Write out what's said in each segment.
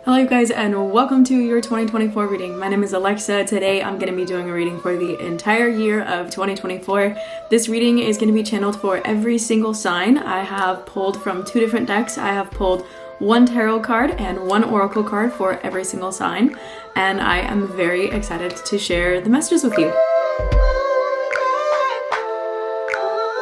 Hello you guys and welcome to your 2024 reading. My name is Alexa. Today I'm going to be doing a reading for the entire year of 2024. This reading is going to be channeled for every single sign. I have pulled from two different decks. I have pulled one tarot card and one oracle card for every single sign, and I am very excited to share the messages with you.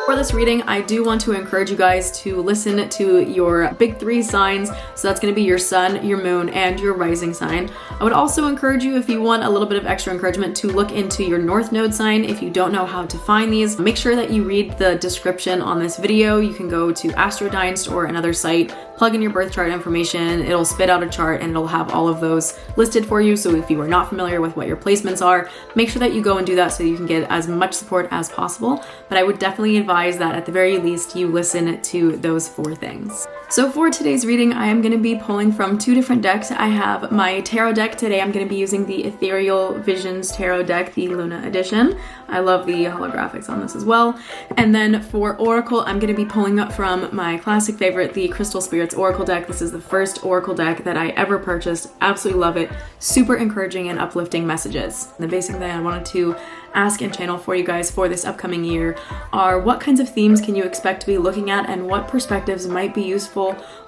For this reading, I do want to encourage you guys to listen to your big three signs. So that's going to be your sun, your moon, and your rising sign. I would also encourage you, if you want a little bit of extra encouragement, to look into your north node sign. If you don't know how to find these, make sure that you read the description on this video. You can go to Astrodynst or another site, plug in your birth chart information, it'll spit out a chart and it'll have all of those listed for you. So if you are not familiar with what your placements are, make sure that you go and do that so you can get as much support as possible. But I would definitely advise that at the very least you listen to those four things. So for today's reading, I am going to be pulling from two different decks. I have my tarot deck today. I'm going to be using the Ethereal Visions Tarot deck, the Luna edition. I love the holographics on this as well. And then for Oracle, I'm going to be pulling up from my classic favorite, the Crystal Spirits Oracle deck. This is the first Oracle deck that I ever purchased. Absolutely love it. Super encouraging and uplifting messages. The basic thing I wanted to ask and channel for you guys for this upcoming year are what kinds of themes can you expect to be looking at, and what perspectives might be useful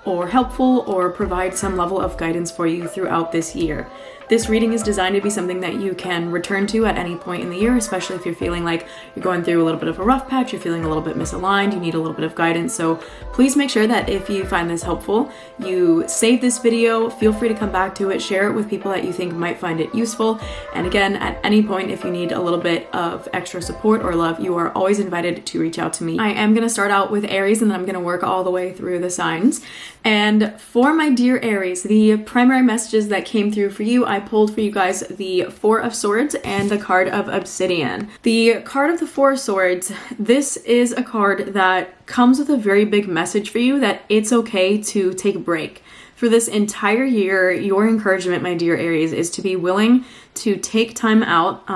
or helpful or provide some level of guidance for you throughout this year. This reading is designed to be something that you can return to at any point in the year, especially if you're feeling like you're going through a little bit of a rough patch, you're feeling a little bit misaligned, you need a little bit of guidance. So please make sure that if you find this helpful, you save this video, feel free to come back to it, share it with people that you think might find it useful. And again, at any point, if you need a little bit of extra support or love, you are always invited to reach out to me. I am going to start out with Aries, and then I'm going to work all the way through the signs. And for my dear Aries, the primary messages that came through for you, I pulled for you guys the Four of Swords and the card of Obsidian. The card of the Four of Swords, this is a card that comes with a very big message for you that it's okay to take a break. For this entire year, your encouragement, my dear Aries, is to be willing to take time out,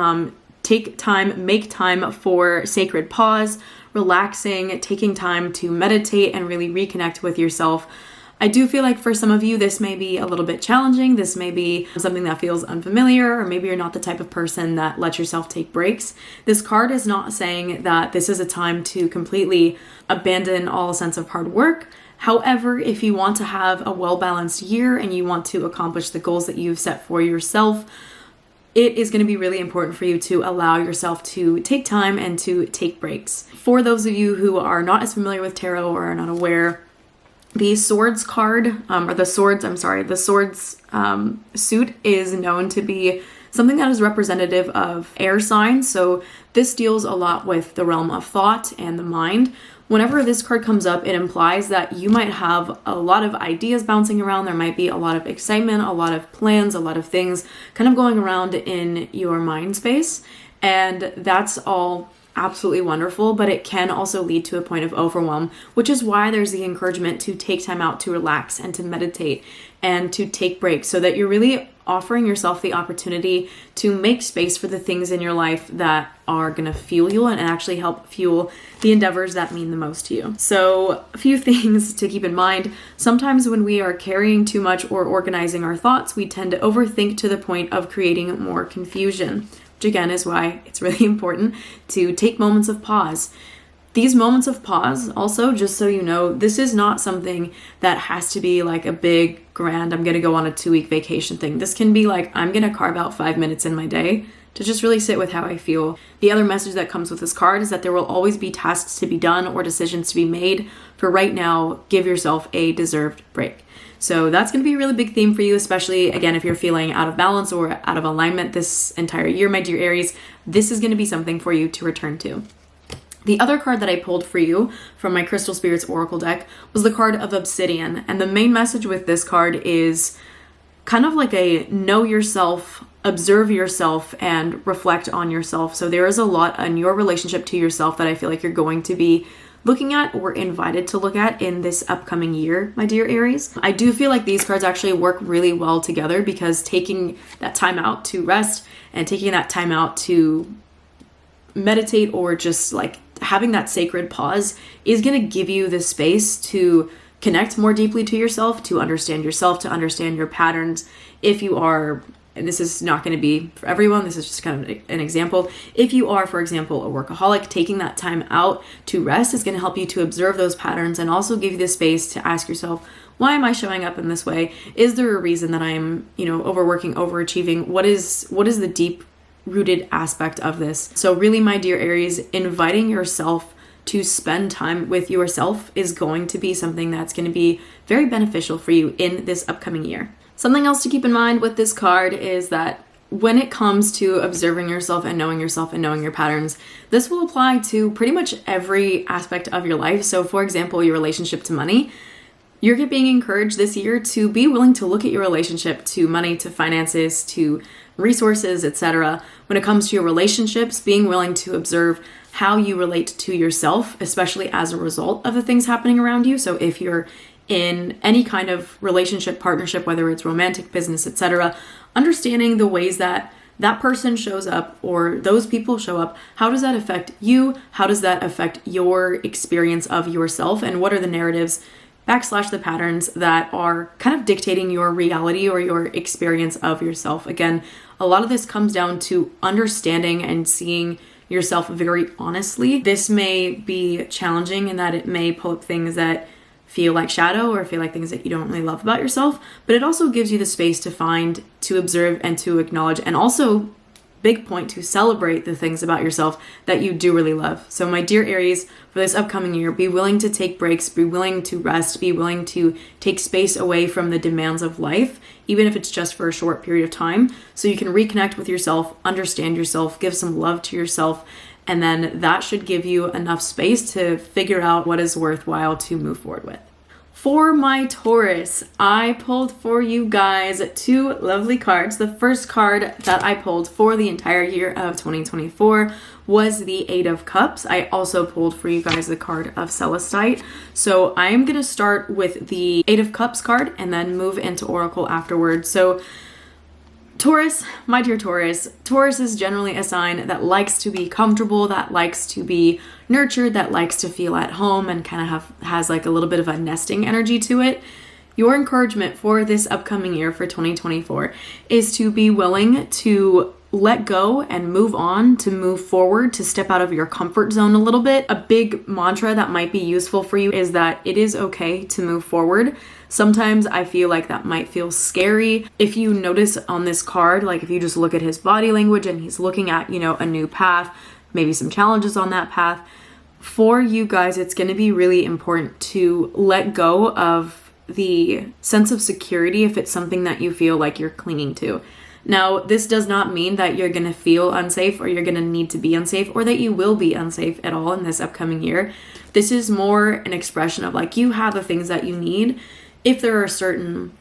make time for sacred pause, relaxing, taking time to meditate and really reconnect with yourself. I do feel like for some of you, this may be a little bit challenging. This may be something that feels unfamiliar, or maybe you're not the type of person that lets yourself take breaks. This card is not saying that this is a time to completely abandon all sense of hard work. However, if you want to have a well-balanced year and you want to accomplish the goals that you've set for yourself, it is going to be really important for you to allow yourself to take time and to take breaks. For those of you who are not as familiar with tarot or are not aware, the Swords card, the Swords suit is known to be something that is representative of air signs. So this deals a lot with the realm of thought and the mind. Whenever this card comes up, it implies that you might have a lot of ideas bouncing around. There might be a lot of excitement, a lot of plans, a lot of things kind of going around in your mind space. And that's all absolutely wonderful, but it can also lead to a point of overwhelm, which is why there's the encouragement to take time out to relax and to meditate and to take breaks, so that you're really offering yourself the opportunity to make space for the things in your life that are going to fuel you and actually help fuel the endeavors that mean the most to you. So a few things to keep in mind. Sometimes when we are carrying too much or organizing our thoughts, we tend to overthink to the point of creating more confusion, which again is why it's really important to take moments of pause. These moments of pause, also, just so you know, this is not something that has to be like a big, grand, I'm gonna go on a 2-week vacation thing. This can be like, I'm gonna carve out 5 minutes in my day to just really sit with how I feel. The other message that comes with this card is that there will always be tasks to be done or decisions to be made. For right now, give yourself a deserved break. So that's going to be a really big theme for you, especially, again, if you're feeling out of balance or out of alignment this entire year, my dear Aries. This is going to be something for you to return to. The other card that I pulled for you from my Crystal Spirits Oracle deck was the card of Obsidian. And the main message with this card is kind of like a know yourself, observe yourself, and reflect on yourself. So there is a lot on your relationship to yourself that I feel like you're going to be looking at or invited to look at in this upcoming year, my dear Aries. I do feel like these cards actually work really well together, because taking that time out to rest and taking that time out to meditate or just like having that sacred pause is going to give you the space to connect more deeply to yourself, to understand your patterns. If you are, and this is not going to be for everyone, this is just kind of an example. If you are, for example, a workaholic, taking that time out to rest is going to help you to observe those patterns and also give you the space to ask yourself, why am I showing up in this way? Is there a reason that I'm, overworking, overachieving? What is the deep rooted aspect of this? So really, my dear Aries, inviting yourself to spend time with yourself is going to be something that's going to be very beneficial for you in this upcoming year. Something else to keep in mind with this card is that when it comes to observing yourself and knowing your patterns, this will apply to pretty much every aspect of your life. So for example, your relationship to money, you're being encouraged this year to be willing to look at your relationship to money, to finances, to resources, etc. When it comes to your relationships, being willing to observe how you relate to yourself, especially as a result of the things happening around you. So if you're in any kind of relationship, partnership, whether it's romantic, business, etc., understanding the ways that that person shows up or those people show up, how does that affect you? How does that affect your experience of yourself? And what are the narratives / the patterns that are kind of dictating your reality or your experience of yourself? Again, a lot of this comes down to understanding and seeing yourself very honestly. This may be challenging in that it may pull up things that feel like shadow or feel like things that you don't really love about yourself, but it also gives you the space to find, to observe, and to acknowledge, and also, big point, to celebrate the things about yourself that you do really love. So my dear Aries, for this upcoming year, be willing to take breaks, be willing to rest, be willing to take space away from the demands of life, even if it's just for a short period of time, so you can reconnect with yourself, understand yourself, give some love to yourself, and then that should give you enough space to figure out what is worthwhile to move forward with. For my Taurus, I pulled for you guys 2 lovely cards. The first card that I pulled for the entire year of 2024 was the 8 of Cups. I also pulled for you guys the card of Celestite. So I am going to start with the 8 of Cups card and then move into Oracle afterwards. So Taurus, my dear Taurus, Taurus is generally a sign that likes to be comfortable, that likes to be nurtured, that likes to feel at home and kind of has like a little bit of a nesting energy to it. Your encouragement for this upcoming year, for 2024, is to be willing to let go and move on, to move forward, to step out of your comfort zone a little bit. A big mantra that might be useful for you is that it is okay to move forward. Sometimes I feel like that might feel scary. If you notice on this card, like if you just look at his body language and he's looking at, a new path, maybe some challenges on that path, for you guys, it's going to be really important to let go of the sense of security if it's something that you feel like you're clinging to. Now, this does not mean that you're going to feel unsafe or you're going to need to be unsafe or that you will be unsafe at all in this upcoming year. This is more an expression of like you have the things that you need. If there are certain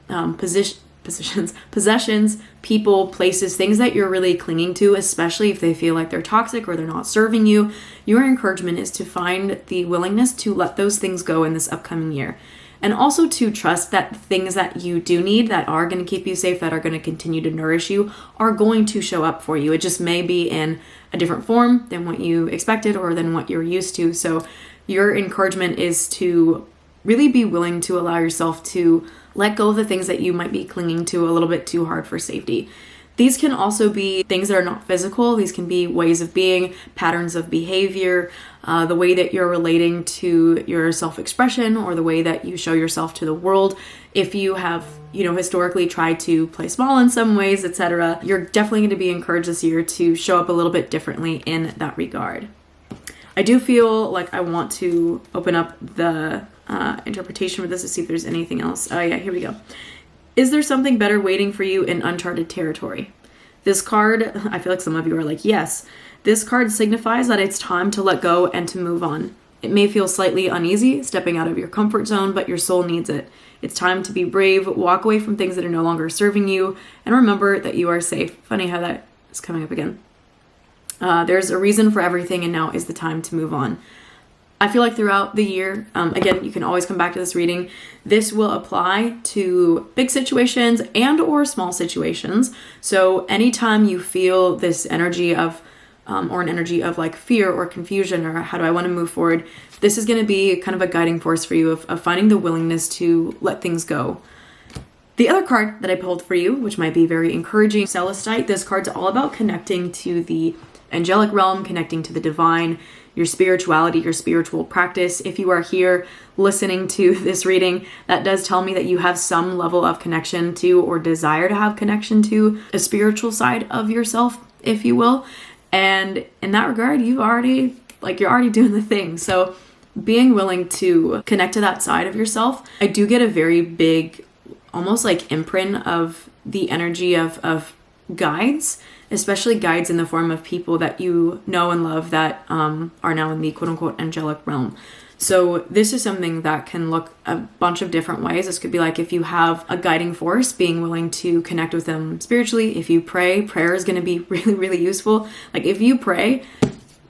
possessions, people, places, things that you're really clinging to, especially if they feel like they're toxic or they're not serving you, your encouragement is to find the willingness to let those things go in this upcoming year. And also to trust that things that you do need, that are going to keep you safe, that are going to continue to nourish you, are going to show up for you. It just may be in a different form than what you expected or than what you're used to. So your encouragement is to really be willing to allow yourself to let go of the things that you might be clinging to a little bit too hard for safety. These can also be things that are not physical. These can be ways of being, patterns of behavior, the way that you're relating to your self-expression or the way that you show yourself to the world. If you have, historically tried to play small in some ways, etc., you're definitely going to be encouraged this year to show up a little bit differently in that regard. I do feel like I want to open up the interpretation for this to see if there's anything else. Oh yeah, here we go. Is there something better waiting for you in uncharted territory? This card, I feel like some of you are like, yes. This card signifies that it's time to let go and to move on. It may feel slightly uneasy, stepping out of your comfort zone, but your soul needs it. It's time to be brave, walk away from things that are no longer serving you, and remember that you are safe. Funny how that is coming up again. There's a reason for everything, and now is the time to move on. I feel like throughout the year, again, you can always come back to this reading. This will apply to big situations and or small situations. So anytime you feel this energy of or an energy of like fear or confusion, or how do I want to move forward, this is going to be kind of a guiding force for you of finding the willingness to let things go. The other card that I pulled for you, which might be very encouraging, Celestite. This card's all about connecting to the angelic realm, connecting to the divine, your spirituality, your spiritual practice. If you are here listening to this reading, that does tell me that you have some level of connection to, or desire to have connection to, a spiritual side of yourself, if you will. And in that regard, you're already doing the thing. So being willing to connect to that side of yourself, I do get a very big, almost like imprint of the energy of guides, especially guides in the form of people that you know and love that are now in the quote-unquote angelic realm. So this is something that can look a bunch of different ways. This could be like if you have a guiding force, being willing to connect with them spiritually. If you pray, prayer is going to be really, really useful. Like if you pray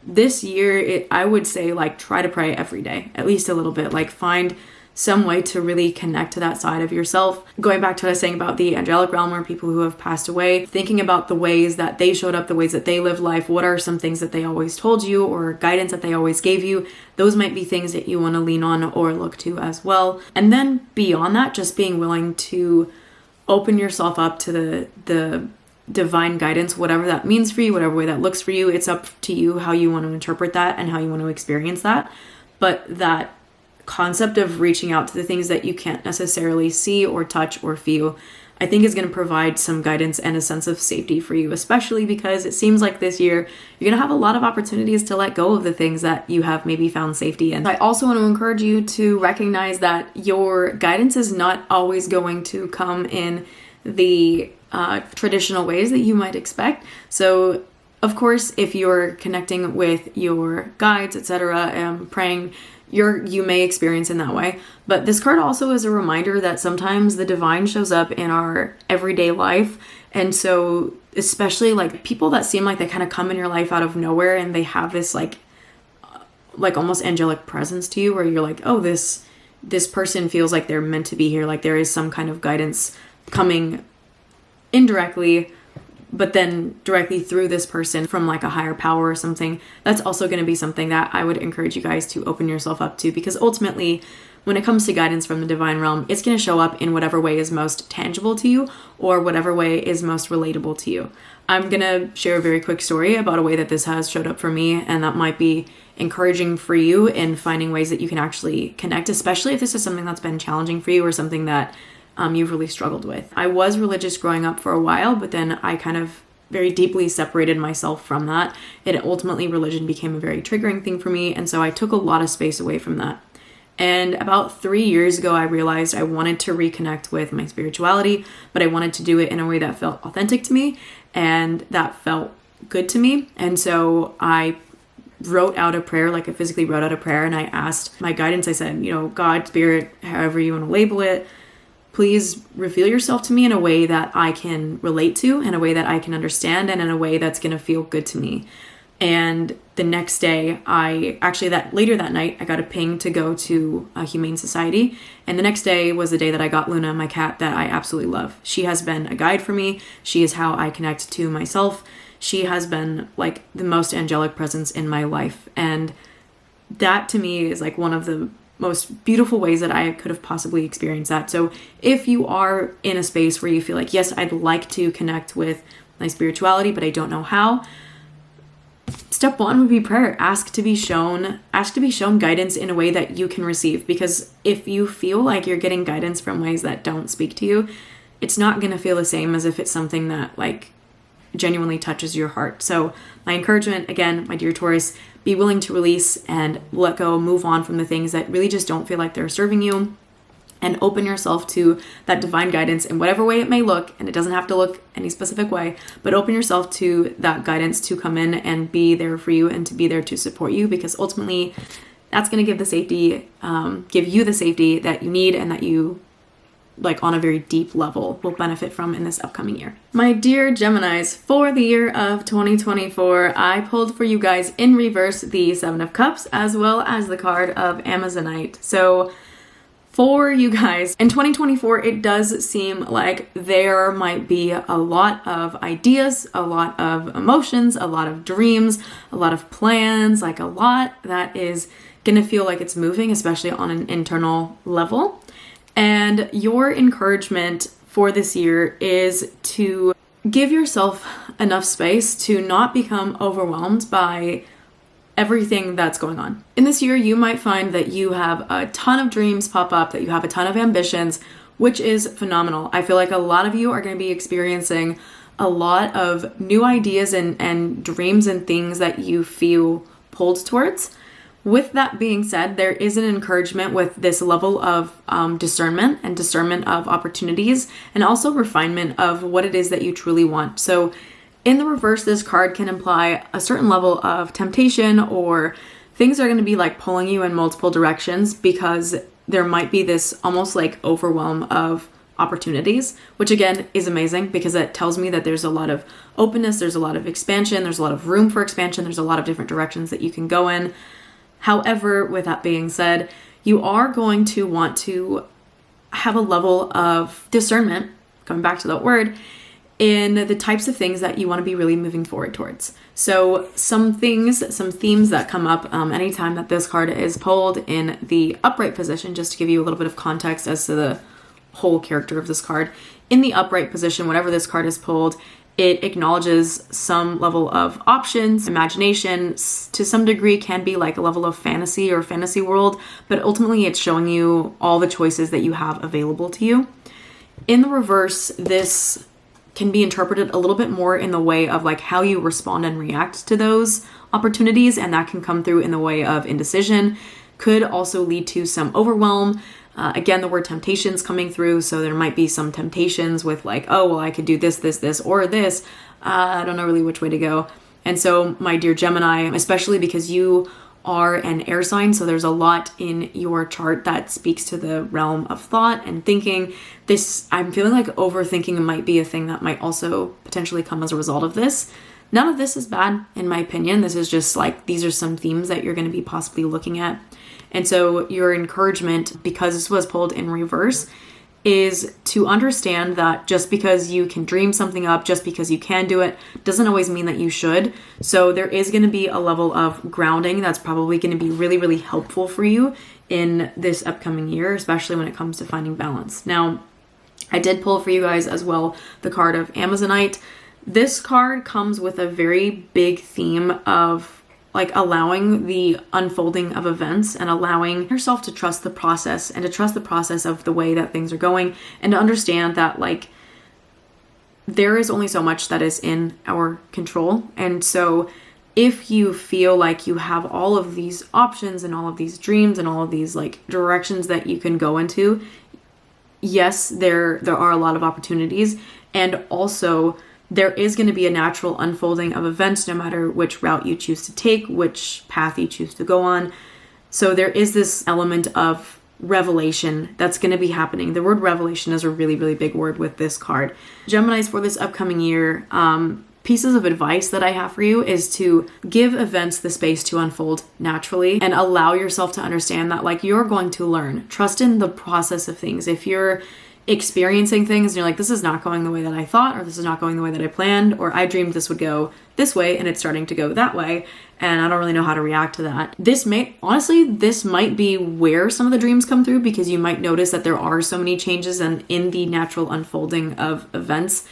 this year, I would say like try to pray every day, at least a little bit. Like find some way to really connect to that side of yourself. Going back to what I was saying about the angelic realm, or people who have passed away, thinking about the ways that they showed up, the ways that they lived life. What are some things that they always told you, or guidance that they always gave you? Those might be things that you want to lean on or look to as well. And then beyond that, just being willing to open yourself up to the divine guidance, whatever that means for you, whatever way that looks for you. It's up to you how you want to interpret that and how you want to experience that. But that concept of reaching out to the things that you can't necessarily see or touch or feel, I think is going to provide some guidance and a sense of safety for you, especially because it seems like this year you're going to have a lot of opportunities to let go of the things that you have maybe found safety in. I also want to encourage you to recognize that your guidance is not always going to come in the traditional ways that you might expect. So of course, if you're connecting with your guides, etc., and praying, you may experience in that way. But this card also is a reminder that sometimes the divine shows up in our everyday life. And so especially like people that seem like they kind of come in your life out of nowhere, and they have this like almost angelic presence to you, where you're like, oh, this person feels like they're meant to be here. Like there is some kind of guidance coming indirectly, but then directly through this person from like a higher power or something. That's also going to be something that I would encourage you guys to open yourself up to, because ultimately when it comes to guidance from the divine realm, it's going to show up in whatever way is most tangible to you, or whatever way is most relatable to you. I'm going to share a very quick story about a way that this has showed up for me, and that might be encouraging for you in finding ways that you can actually connect, especially if this is something that's been challenging for you, or something that you've really struggled with. I was religious growing up for a while, but then I kind of very deeply separated myself from that. Ultimately, religion became a very triggering thing for me, and so I took a lot of space away from that. And about 3 years ago, I realized I wanted to reconnect with my spirituality, but I wanted to do it in a way that felt authentic to me and that felt good to me. And so I wrote out a prayer, like I physically wrote out a prayer, and I asked my guidance. I said, God, spirit, however you want to label it, please reveal yourself to me in a way that I can relate to, in a way that I can understand, and in a way that's going to feel good to me. And the next day, later that night, I got a ping to go to a humane society. And the next day was the day that I got Luna, my cat, that I absolutely love. She has been a guide for me. She is how I connect to myself. She has been like the most angelic presence in my life. And that to me is like one of the most beautiful ways that I could have possibly experienced that. So if you are in a space where you feel like, yes, I'd like to connect with my spirituality, but I don't know how, step one would be prayer. Ask to be shown guidance in a way that you can receive. Because if you feel like you're getting guidance from ways that don't speak to you, it's not going to feel the same as if it's something that like genuinely touches your heart. So my encouragement, again, my dear Taurus, be willing to release and let go, move on from the things that really just don't feel like they're serving you, and open yourself to that divine guidance in whatever way it may look. And it doesn't have to look any specific way, but open yourself to that guidance to come in and be there for you and to be there to support you, because ultimately that's going to give you the safety that you need and that you, like on a very deep level, will benefit from in this upcoming year. My dear Geminis, for the year of 2024, I pulled for you guys in reverse the 7 of Cups, as well as the card of Amazonite. So For you guys, in 2024, it does seem like there might be a lot of ideas, a lot of emotions, a lot of dreams, a lot of plans, like a lot that is gonna feel like it's moving, especially on an internal level. And your encouragement for this year is to give yourself enough space to not become overwhelmed by everything that's going on. In this year, you might find that you have a ton of dreams pop up, that you have a ton of ambitions, which is phenomenal. I feel like a lot of you are going to be experiencing a lot of new ideas and dreams and things that you feel pulled towards. With that being said, there is an encouragement with this level of discernment and discernment of opportunities, and also refinement of what it is that you truly want. So in the reverse, this card can imply a certain level of temptation, or things are going to be like pulling you in multiple directions because there might be this almost like overwhelm of opportunities, which again is amazing because it tells me that there's a lot of openness, there's a lot of expansion, there's a lot of room for expansion, there's a lot of different directions that you can go in. However, with that being said, you are going to want to have a level of discernment, going back to that word, in the types of things that you want to be really moving forward towards. So some themes that come up anytime that this card is pulled in the upright position, just to give you a little bit of context as to the whole character of this card. In the upright position, whenever this card is pulled, it acknowledges some level of options, imagination, to some degree can be like a level of fantasy or fantasy world, but ultimately it's showing you all the choices that you have available to you. In the reverse, this can be interpreted a little bit more in the way of like how you respond and react to those opportunities, and that can come through in the way of indecision, could also lead to some overwhelm. Again, the word temptations coming through, so there might be some temptations with like, oh, well, I could do this, or this. I don't know really which way to go. And so, my dear Gemini, especially because you are an air sign, so there's a lot in your chart that speaks to the realm of thought and thinking. I'm feeling like overthinking might be a thing that might also potentially come as a result of this. None of this is bad, in my opinion. This is just like, these are some themes that you're going to be possibly looking at. And so your encouragement, because this was pulled in reverse, is to understand that just because you can dream something up, just because you can do it, doesn't always mean that you should. So there is going to be a level of grounding that's probably going to be really, really helpful for you in this upcoming year, especially when it comes to finding balance. Now, I did pull for you guys as well the card of Amazonite. This card comes with a very big theme of like allowing the unfolding of events and allowing yourself to trust the process and to trust the process of the way that things are going, and to understand that like there is only so much that is in our control. And so if you feel like you have all of these options and all of these dreams and all of these like directions that you can go into, yes, there are a lot of opportunities, and also there is going to be a natural unfolding of events no matter which route you choose to take, which path you choose to go on. So there is this element of revelation that's going to be happening. The word revelation is a really, really big word with this card. Geminis, for this upcoming year, pieces of advice that I have for you is to give events the space to unfold naturally and allow yourself to understand that like you're going to learn. Trust in the process of things. If you're experiencing things and you're like, this is not going the way that I thought, or this is not going the way that I planned, or I dreamed this would go this way and it's starting to go that way, and I don't really know how to react to that. This might be where some of the dreams come through, because you might notice that there are so many changes, and in the natural unfolding of events,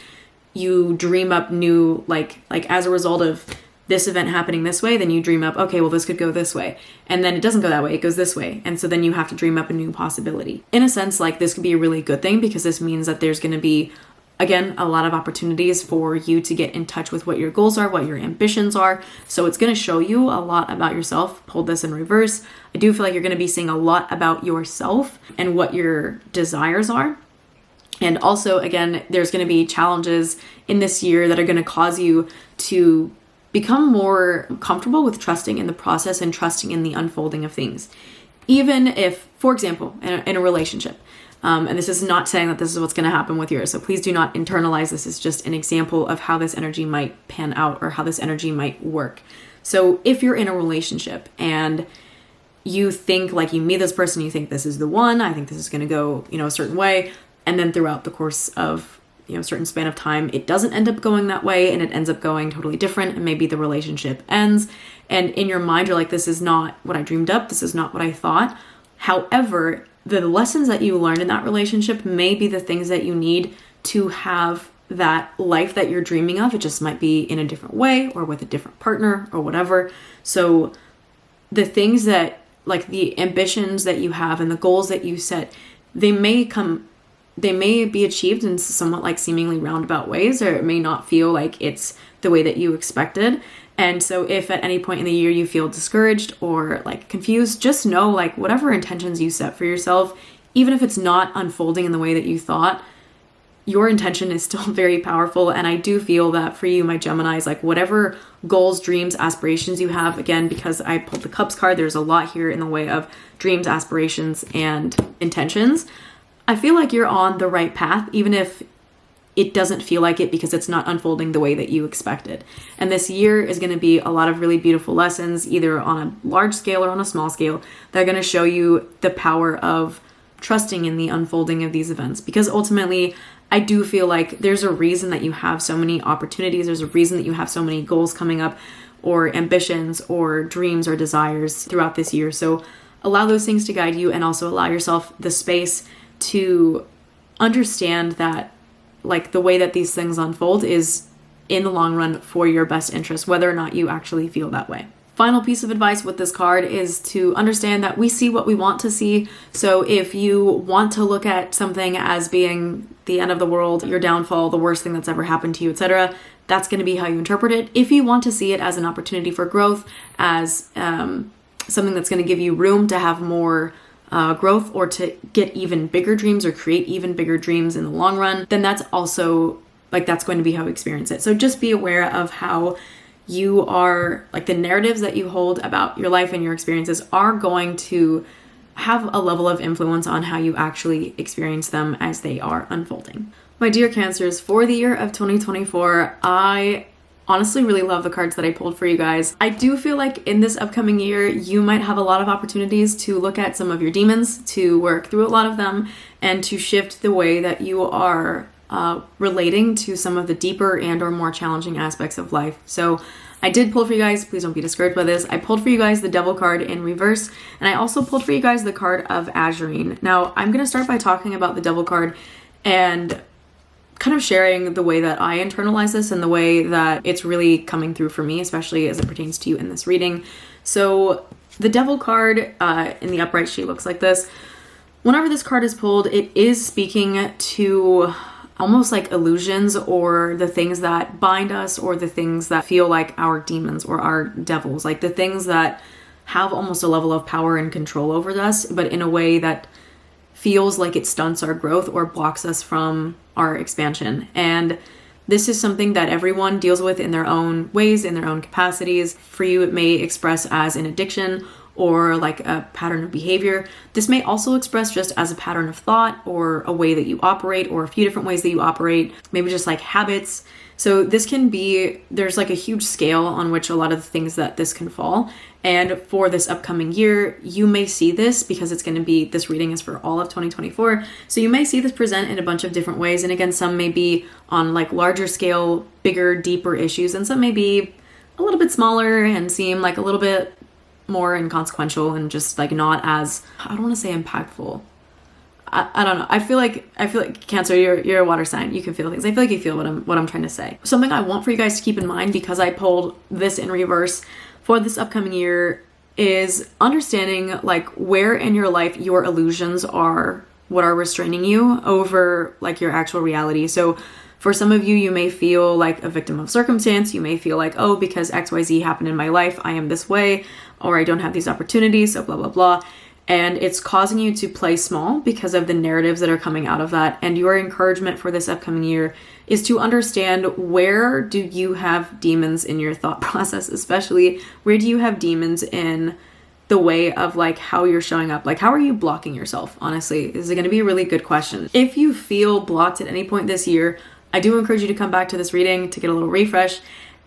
you dream up new, like as a result of this event happening this way, then you dream up, okay, well, this could go this way. And then it doesn't go that way, it goes this way. And so then you have to dream up a new possibility. In a sense, like this could be a really good thing, because this means that there's going to be, again, a lot of opportunities for you to get in touch with what your goals are, what your ambitions are. So it's going to show you a lot about yourself. Hold this in reverse. I do feel like you're going to be seeing a lot about yourself and what your desires are. And also, again, there's going to be challenges in this year that are going to cause you to become more comfortable with trusting in the process and trusting in the unfolding of things. Even if, for example, in a relationship, and this is not saying that this is what's going to happen with yours, so please do not internalize this as just an example of how this energy might pan out or how this energy might work. So if you're in a relationship and you think like you meet this person, you think this is the one, I think this is going to go, you know, a certain way. And then throughout the course of, you know, a certain span of time, it doesn't end up going that way and it ends up going totally different. And maybe the relationship ends. And in your mind, you're like, this is not what I dreamed up. This is not what I thought. However, the lessons that you learned in that relationship may be the things that you need to have that life that you're dreaming of. It just might be in a different way or with a different partner or whatever. So the things that, like the ambitions that you have and the goals that you set, they may be achieved in somewhat like seemingly roundabout ways, or it may not feel like it's the way that you expected. And so if at any point in the year you feel discouraged or like confused, just know like whatever intentions you set for yourself, even if it's not unfolding in the way that you thought, your intention is still very powerful. And I do feel that for you, my Geminis, like whatever goals, dreams, aspirations you have, again, because I pulled the Cups card, there's a lot here in the way of dreams, aspirations, and intentions. I feel like you're on the right path, even if it doesn't feel like it because it's not unfolding the way that you expected. And this year is going to be a lot of really beautiful lessons, either on a large scale or on a small scale, that are going to show you the power of trusting in the unfolding of these events. Because ultimately, I do feel like there's a reason that you have so many opportunities. There's a reason that you have so many goals coming up, or ambitions, or dreams, or desires throughout this year. So allow those things to guide you, and also allow yourself the space to understand that like the way that these things unfold is in the long run for your best interest, whether or not you actually feel that way. Final piece of advice with this card is to understand that we see what we want to see. So if you want to look at something as being the end of the world, your downfall, the worst thing that's ever happened to you, etc., that's going to be how you interpret it. If you want to see it as an opportunity for growth, as something that's going to give you room to have more growth, or to get even bigger dreams or create even bigger dreams in the long run, then that's also like, that's going to be how you experience it. So just be aware of how you are, like the narratives that you hold about your life and your experiences are going to have a level of influence on how you actually experience them as they are unfolding. My dear Cancers, for the year of 2024, I honestly really love the cards that I pulled for you guys. I do feel like in this upcoming year, you might have a lot of opportunities to look at some of your demons, to work through a lot of them, and to shift the way that you are relating to some of the deeper and or more challenging aspects of life. So I did pull for you guys, please don't be discouraged by this. I pulled for you guys the Devil card in reverse, and I also pulled for you guys the card of Azurine. Now, I'm going to start by talking about the Devil card and kind of sharing the way that I internalize this and the way that it's really coming through for me, especially as it pertains to you in this reading. So the Devil card in the upright, she looks like this. Whenever this card is pulled, it is speaking to almost like illusions, or the things that bind us, or the things that feel like our demons or our devils, like the things that have almost a level of power and control over us, but in a way that feels like it stunts our growth or blocks us from our expansion. And this is something that everyone deals with in their own ways, in their own capacities. For you, it may express as an addiction or like a pattern of behavior. This may also express just as a pattern of thought, or a way that you operate, or a few different ways that you operate, maybe just like habits. So this can be, there's like a huge scale on which a lot of the things that this can fall. And for this upcoming year, you may see this, because it's going to be, this reading is for all of 2024. So you may see this present in a bunch of different ways. And again, some may be on like larger scale, bigger, deeper issues, and some may be a little bit smaller and seem like a little bit more inconsequential and just like not as, I don't want to say impactful. I don't know. I feel like Cancer, you're a water sign. You can feel things. I feel like you feel what I'm trying to say. Something I want for you guys to keep in mind, because I pulled this in reverse for this upcoming year, is understanding like where in your life your illusions are what are restraining you over like your actual reality. So for some of you, you may feel like a victim of circumstance. You may feel like, oh, because XYZ happened in my life, I am this way, or I don't have these opportunities, so blah, blah, blah. And it's causing you to play small because of the narratives that are coming out of that. And your encouragement for this upcoming year is to understand, where do you have demons in your thought process, especially where do you have demons in the way of like how you're showing up? Like, how are you blocking yourself? Honestly, this is going to be a really good question. If you feel blocked at any point this year, I do encourage you to come back to this reading to get a little refresh.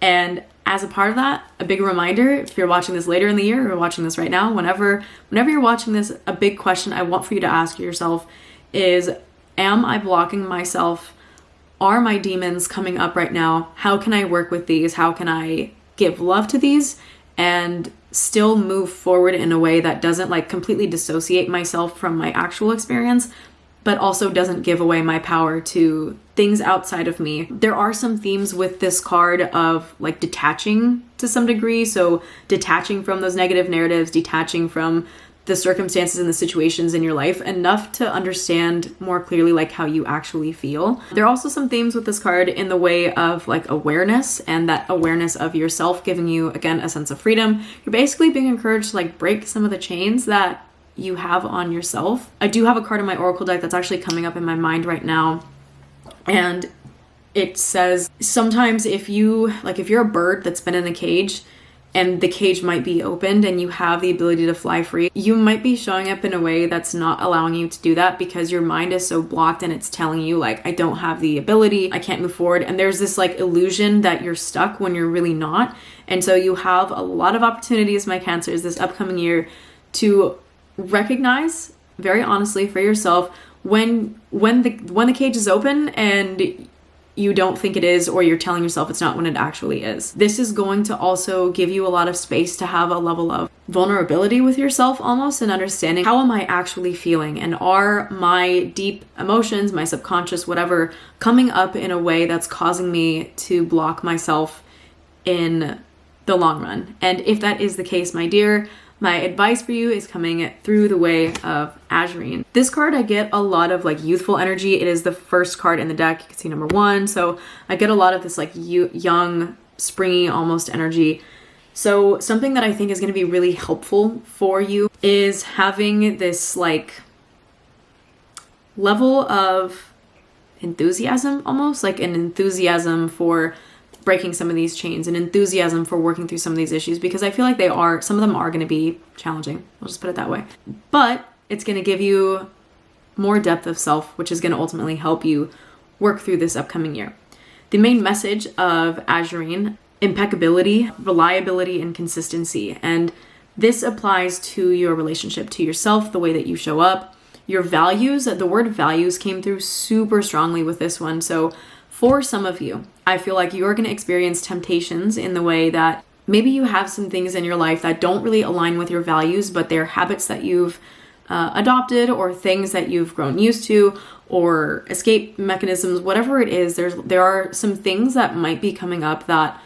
And as a part of that, a big reminder, if you're watching this later in the year or watching this right now, whenever you're watching this, a big question I want for you to ask yourself is, am I blocking myself? Are my demons coming up right now? How can I work with these? How can I give love to these and still move forward in a way that doesn't like completely dissociate myself from my actual experience, but also doesn't give away my power to things outside of me? There are some themes with this card of like detaching to some degree. So detaching from those negative narratives, detaching from the circumstances and the situations in your life enough to understand more clearly like how you actually feel. There are also some themes with this card in the way of like awareness, and that awareness of yourself giving you, again, a sense of freedom. You're basically being encouraged to like break some of the chains that you have on yourself. I do have a card in my oracle deck that's actually coming up in my mind right now, and it says sometimes if you're a bird that's been in a cage and the cage might be opened and you have the ability to fly free, you might be showing up in a way that's not allowing you to do that because your mind is so blocked and it's telling you like, I don't have the ability, I can't move forward. And there's this like illusion that you're stuck when you're really not. And so you have a lot of opportunities, my Cancers, this upcoming year to recognize very honestly for yourself when the cage is open and you don't think it is, or you're telling yourself it's not when it actually is. This is going to also give you a lot of space to have a level of vulnerability with yourself almost, and understanding, how am I actually feeling? And are my deep emotions, my subconscious, whatever, coming up in a way that's causing me to block myself in the long run? And if that is the case, my dear, my advice for you is coming through the way of Azurine. This card, I get a lot of like youthful energy. It is the first card in the deck. You can see number 1. So I get a lot of this like young, springy almost energy. So something that I think is going to be really helpful for you is having this like level of enthusiasm, almost like an enthusiasm for breaking some of these chains, and enthusiasm for working through some of these issues, because I feel like some of them are going to be challenging. I'll just put it that way. But it's going to give you more depth of self, which is going to ultimately help you work through this upcoming year. The main message of Azurine: impeccability, reliability, and consistency. And this applies to your relationship to yourself, the way that you show up, your values. The word values came through super strongly with this one. So for some of you, I feel like you're going to experience temptations in the way that maybe you have some things in your life that don't really align with your values, but they're habits that you've adopted, or things that you've grown used to, or escape mechanisms, whatever it is. There are some things that might be coming up that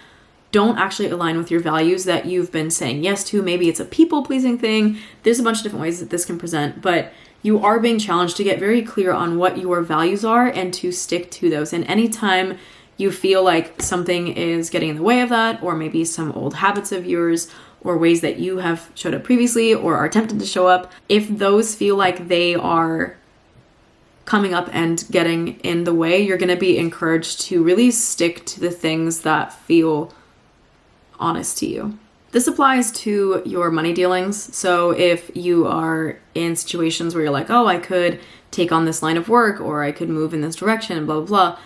don't actually align with your values that you've been saying yes to. Maybe it's a people-pleasing thing. There's a bunch of different ways that this can present, but you are being challenged to get very clear on what your values are and to stick to those. And anytime you feel like something is getting in the way of that, or maybe some old habits of yours, or ways that you have showed up previously or are tempted to show up, if those feel like they are coming up and getting in the way, you're going to be encouraged to really stick to the things that feel honest to you. This applies to your money dealings. So if you are in situations where you're like, oh, I could take on this line of work, or I could move in this direction, and blah, blah, blah.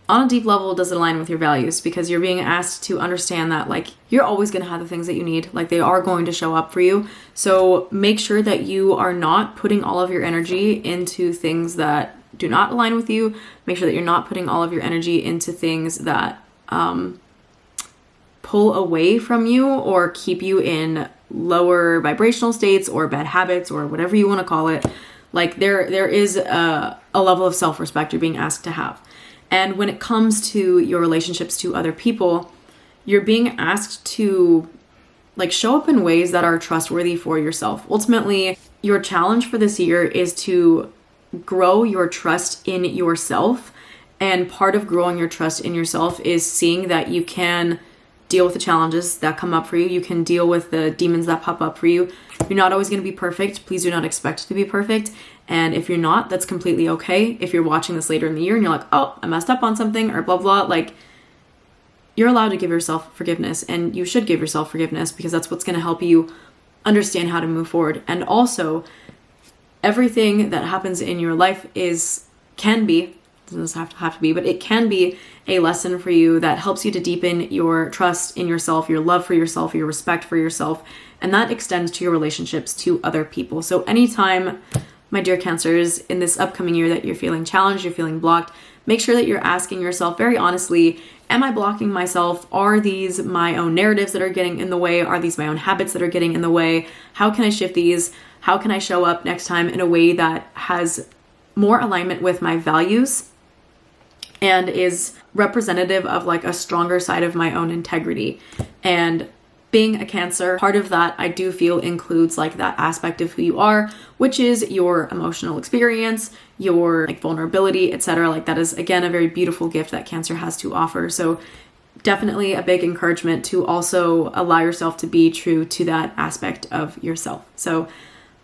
On a deep level, does it align with your values? Because you're being asked to understand that like you're always going to have the things that you need. Like they are going to show up for you. So make sure that you are not putting all of your energy into things that do not align with you. Make sure that you're not putting all of your energy into things that pull away from you or keep you in lower vibrational states or bad habits or whatever you want to call it. Like there is a level of self-respect you're being asked to have. And when it comes to your relationships to other people, you're being asked to like show up in ways that are trustworthy for yourself. Ultimately, your challenge for this year is to grow your trust in yourself. And part of growing your trust in yourself is seeing that you can deal with the challenges that come up for you. You can deal with the demons that pop up for you. You're not always going to be perfect. Please do not expect to be perfect. And if you're not, that's completely okay. If you're watching this later in the year and you're like, oh, I messed up on something or blah, blah, like you're allowed to give yourself forgiveness, and you should give yourself forgiveness because that's what's going to help you understand how to move forward. And also, everything that happens in your life can be doesn't have to be, but it can be a lesson for you that helps you to deepen your trust in yourself, your love for yourself, your respect for yourself, and that extends to your relationships to other people. So anytime, my dear Cancers, in this upcoming year that you're feeling challenged, you're feeling blocked, make sure that you're asking yourself very honestly, am I blocking myself? Are these my own narratives that are getting in the way? Are these my own habits that are getting in the way? How can I shift these? How can I show up next time in a way that has more alignment with my values and is representative of like a stronger side of my own integrity? And being a Cancer, part of that I do feel includes like that aspect of who you are, which is your emotional experience, your like vulnerability, etc. Like that is again a very beautiful gift that Cancer has to offer. So definitely a big encouragement to also allow yourself to be true to that aspect of yourself. So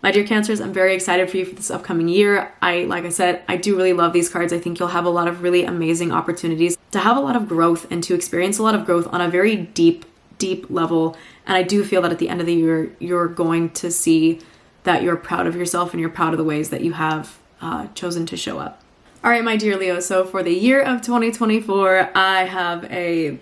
my dear Cancers, I'm very excited for you for this upcoming year. Like I said, I do really love these cards. I think you'll have a lot of really amazing opportunities to have a lot of growth and to experience a lot of growth on a very deep level. And I do feel that at the end of the year, you're going to see that you're proud of yourself and you're proud of the ways that you have chosen to show up. All right, my dear Leo. So for the year of 2024, I have a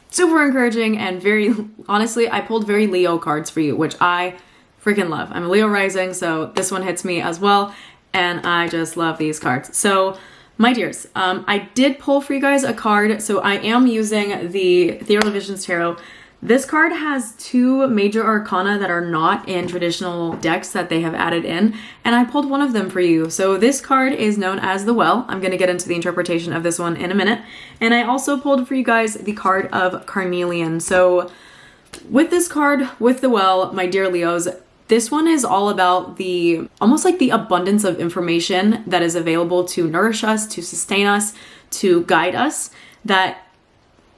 super encouraging and very, honestly, I pulled very Leo cards for you, which I freaking love. I'm a Leo rising, so this one hits me as well. And I just love these cards. So my dears, I did pull for you guys a card. So I am using the Ethereal Visions Tarot. This card has two major arcana that are not in traditional decks that they have added in, and I pulled one of them for you. So this card is known as the Well. I'm going to get into the interpretation of this one in a minute. And I also pulled for you guys the card of Carnelian. So with this card, with the Well, my dear Leos, this one is all about almost like the abundance of information that is available to nourish us, to sustain us, to guide us, that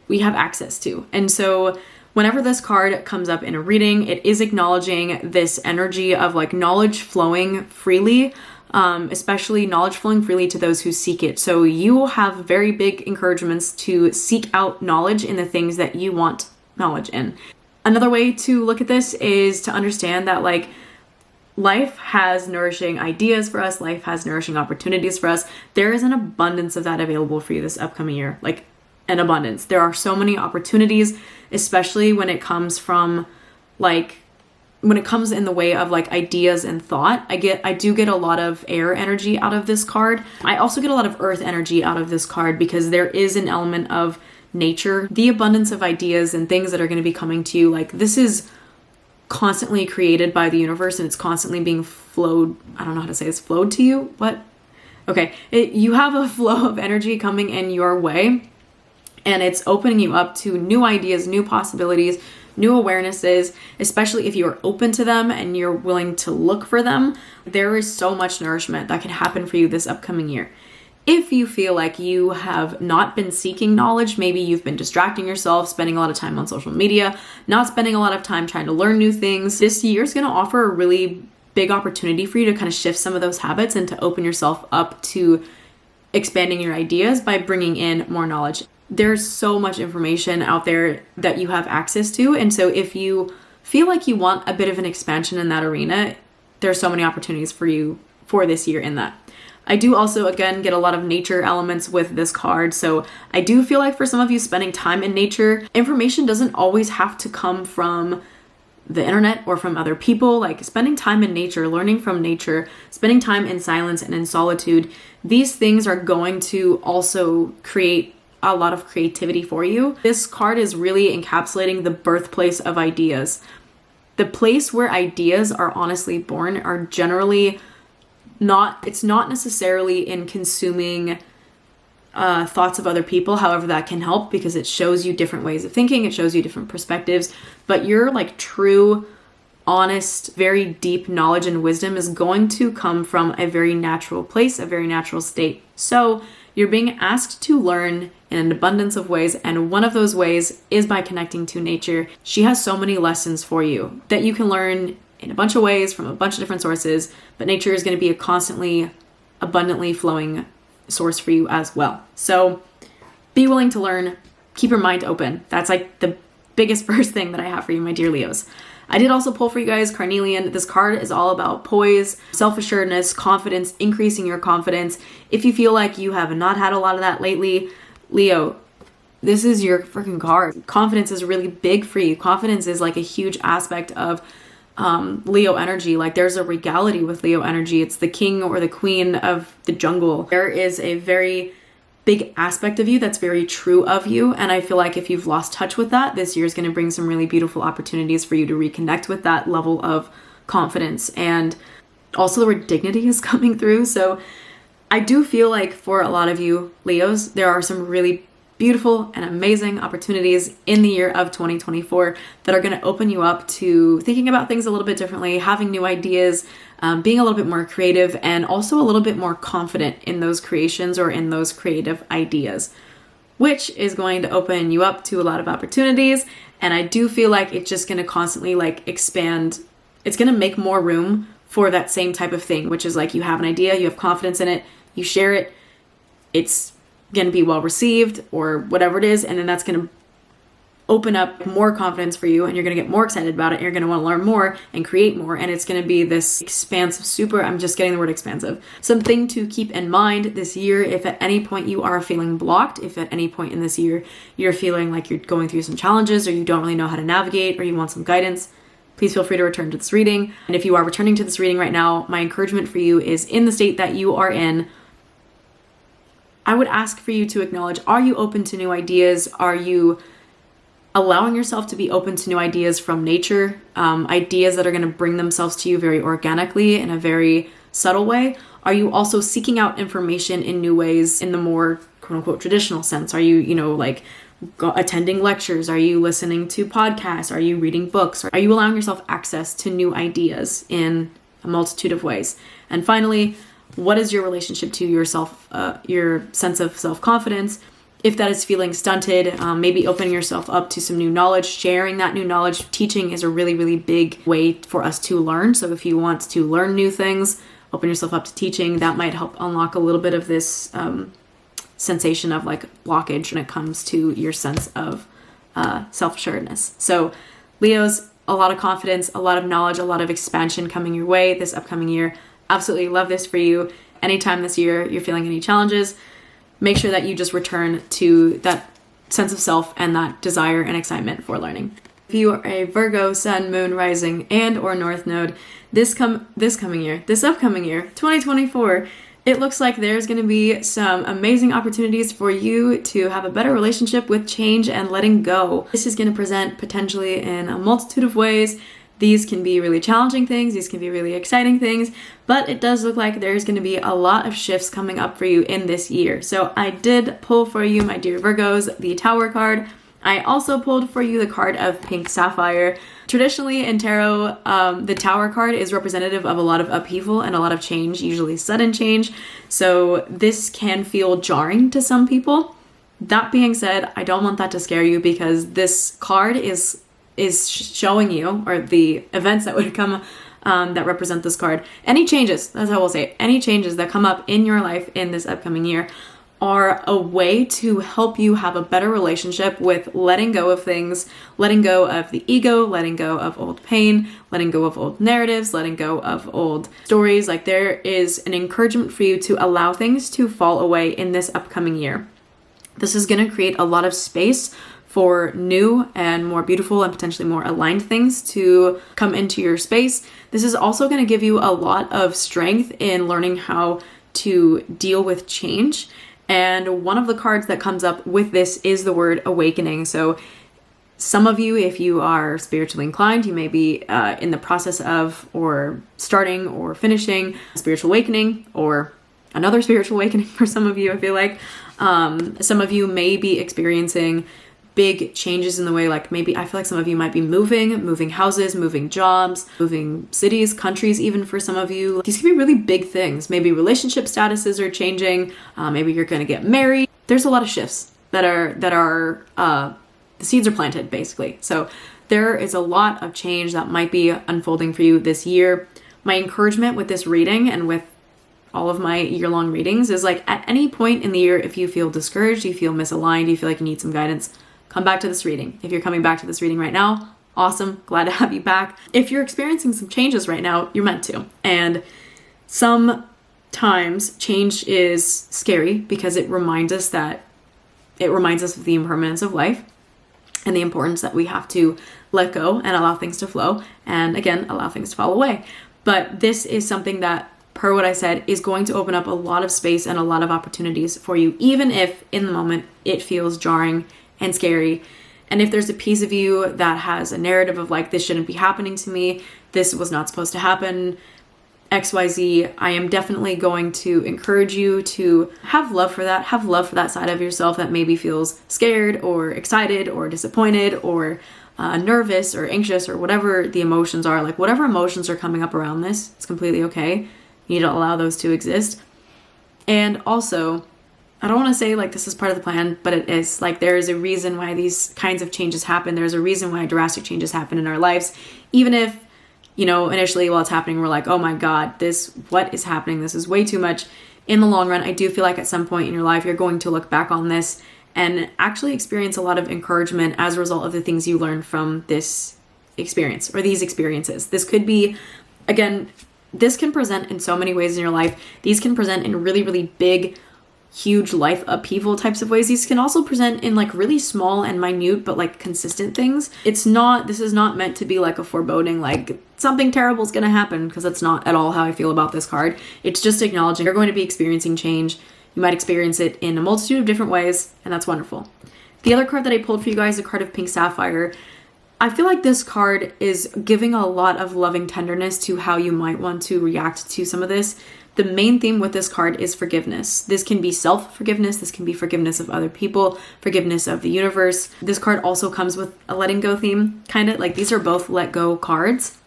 we have access to. And so whenever this card comes up in a reading, it is acknowledging this energy of like knowledge flowing freely, especially knowledge flowing freely to those who seek it. So you have very big encouragements to seek out knowledge in the things that you want knowledge in. Another way to look at this is to understand that like life has nourishing ideas for us, life has nourishing opportunities for us. There is an abundance of that available for you this upcoming year, like an abundance. There are so many opportunities, especially when it comes from like, when it comes in the way of like ideas and thought. I do get a lot of air energy out of this card. I also get a lot of earth energy out of this card because there is an element of nature, the abundance of ideas and things that are going to be coming to you. Like this is constantly created by the universe and it's constantly being flowed. I don't know how to say this, flowed to you. What? Okay. You have a flow of energy coming in your way and it's opening you up to new ideas, new possibilities, new awarenesses, especially if you're open to them and you're willing to look for them. There is so much nourishment that can happen for you this upcoming year. If you feel like you have not been seeking knowledge, maybe you've been distracting yourself, spending a lot of time on social media, not spending a lot of time trying to learn new things, this year is going to offer a really big opportunity for you to kind of shift some of those habits and to open yourself up to expanding your ideas by bringing in more knowledge. There's so much information out there that you have access to. And so if you feel like you want a bit of an expansion in that arena, there's so many opportunities for you for this year in that. I do also, again, get a lot of nature elements with this card. So I do feel like for some of you spending time in nature, information doesn't always have to come from the internet or from other people. Like spending time in nature, learning from nature, spending time in silence and in solitude, these things are going to also create a lot of creativity for you. This card is really encapsulating the birthplace of ideas. The place where ideas are honestly born are generally it's not necessarily in consuming thoughts of other people. However, that can help because it shows you different ways of thinking. It shows you different perspectives, but your like true, honest, very deep knowledge and wisdom is going to come from a very natural place, a very natural state. So you're being asked to learn in an abundance of ways, and one of those ways is by connecting to nature. She has so many lessons for you that you can learn in a bunch of ways from a bunch of different sources, but nature is going to be a constantly, abundantly flowing source for you as well. So be willing to learn, keep your mind open. That's like the biggest first thing that I have for you, my dear Leos. I did also pull for you guys Carnelian. This card is all about poise, self-assuredness, confidence, increasing your confidence. If you feel like you have not had a lot of that lately, Leo, this is your freaking card. Confidence is really big for you. Confidence is like a huge aspect of Leo energy. Like there's a regality with Leo energy. It's the king or the queen of the jungle. There is a very big aspect of you that's very true of you. And I feel like if you've lost touch with that, this year is going to bring some really beautiful opportunities for you to reconnect with that level of confidence. And also the word dignity is coming through. So I do feel like for a lot of you Leos, there are some really beautiful and amazing opportunities in the year of 2024 that are going to open you up to thinking about things a little bit differently, having new ideas, being a little bit more creative, and also a little bit more confident in those creations or in those creative ideas, which is going to open you up to a lot of opportunities. And I do feel like it's just going to constantly like expand. It's going to make more room for that same type of thing, which is like you have an idea, you have confidence in it, you share it, it's going to be well received or whatever it is, and then that's going to open up more confidence for you, and you're going to get more excited about it, and you're going to want to learn more and create more, and it's going to be this expansive, super, I'm just getting the word expansive. Something to keep in mind this year, if at any point you are feeling blocked, if at any point in this year you're feeling like you're going through some challenges or you don't really know how to navigate or you want some guidance, please feel free to return to this reading. And if you are returning to this reading right now, my encouragement for you is in the state that you are in, I would ask for you to acknowledge, are you open to new ideas? Are you allowing yourself to be open to new ideas from nature? Ideas that are going to bring themselves to you very organically in a very subtle way? Are you also seeking out information in new ways in the more quote unquote traditional sense? Are you, like attending lectures? Are you listening to podcasts? Are you reading books? Are you allowing yourself access to new ideas in a multitude of ways? And finally, what is your relationship to yourself, your sense of self-confidence? If that is feeling stunted, maybe opening yourself up to some new knowledge, sharing that new knowledge. Teaching is a really, really big way for us to learn. So if you want to learn new things, open yourself up to teaching. That might help unlock a little bit of this sensation of like blockage when it comes to your sense of self-assuredness. So Leos, a lot of confidence, a lot of knowledge, a lot of expansion coming your way this upcoming year. Absolutely love this for you. Anytime this year you're feeling any challenges, make sure that you just return to that sense of self and that desire and excitement for learning. If you are a Virgo, Sun, Moon, Rising, and or North Node, this upcoming year, 2024, it looks like there's going to be some amazing opportunities for you to have a better relationship with change and letting go. This is going to present potentially in a multitude of ways. These can be really challenging things, these can be really exciting things, but it does look like there's going to be a lot of shifts coming up for you in this year. So I did pull for you, my dear Virgos, the Tower card. I also pulled for you the card of Pink Sapphire. Traditionally in tarot, the Tower card is representative of a lot of upheaval and a lot of change, usually sudden change. So this can feel jarring to some people. That being said, I don't want that to scare you because this card is showing you, or the events that would come that represent this card, any changes, that's how we'll say it, any changes that come up in your life in this upcoming year are a way to help you have a better relationship with letting go of things, letting go of the ego, letting go of old pain, letting go of old narratives, letting go of old stories. Like there is an encouragement for you to allow things to fall away in this upcoming year. This is going to create a lot of space for new and more beautiful and potentially more aligned things to come into your space. This is also going to give you a lot of strength in learning how to deal with change. And one of the cards that comes up with this is the word awakening. So some of you, if you are spiritually inclined, you may be in the process of or starting or finishing a spiritual awakening or another spiritual awakening for some of you, I feel like. Some of you may be experiencing big changes in the way, like maybe I feel like some of you might be moving houses, moving jobs, moving cities, countries, even for some of you. These can be really big things. Maybe relationship statuses are changing. Maybe you're going to get married. There's a lot of shifts that are the seeds are planted basically. So there is a lot of change that might be unfolding for you this year. My encouragement with this reading and with all of my year-long readings is like at any point in the year, if you feel discouraged, you feel misaligned, you feel like you need some guidance, come back to this reading. If you're coming back to this reading right now, awesome, glad to have you back. If you're experiencing some changes right now, you're meant to. And sometimes change is scary because it reminds us of the impermanence of life and the importance that we have to let go and allow things to flow, and again, allow things to fall away. But this is something that, per what I said, is going to open up a lot of space and a lot of opportunities for you, even if in the moment it feels jarring and scary. And if there's a piece of you that has a narrative of like, this shouldn't be happening to me, this was not supposed to happen, XYZ, I am definitely going to encourage you to have love for that side of yourself that maybe feels scared or excited or disappointed or nervous or anxious or whatever the emotions are. Like, whatever emotions are coming up around this, it's completely okay. You need to allow those to exist. And also, I don't want to say like this is part of the plan, but it is. Like, there is a reason why these kinds of changes happen. There's a reason why drastic changes happen in our lives. Even if, you know, initially while it's happening, we're like, oh my God, what is happening? This is way too much. In the long run, I do feel like at some point in your life, you're going to look back on this and actually experience a lot of encouragement as a result of the things you learned from this experience or these experiences. This could be, again, this can present in so many ways in your life. These can present in really, really big, huge life upheaval types of ways. These can also present in like really small and minute, but like consistent things. This is not meant to be like a foreboding, like something terrible is going to happen, because that's not at all how I feel about this card. It's just acknowledging you're going to be experiencing change. You might experience it in a multitude of different ways, and that's wonderful. The other card that I pulled for you guys is a card of Pink Sapphire. I feel like this card is giving a lot of loving tenderness to how you might want to react to some of this. The main theme with this card is forgiveness. This can be self-forgiveness. This can be forgiveness of other people, forgiveness of the universe. This card also comes with a letting go theme, kind of like these are both let go cards,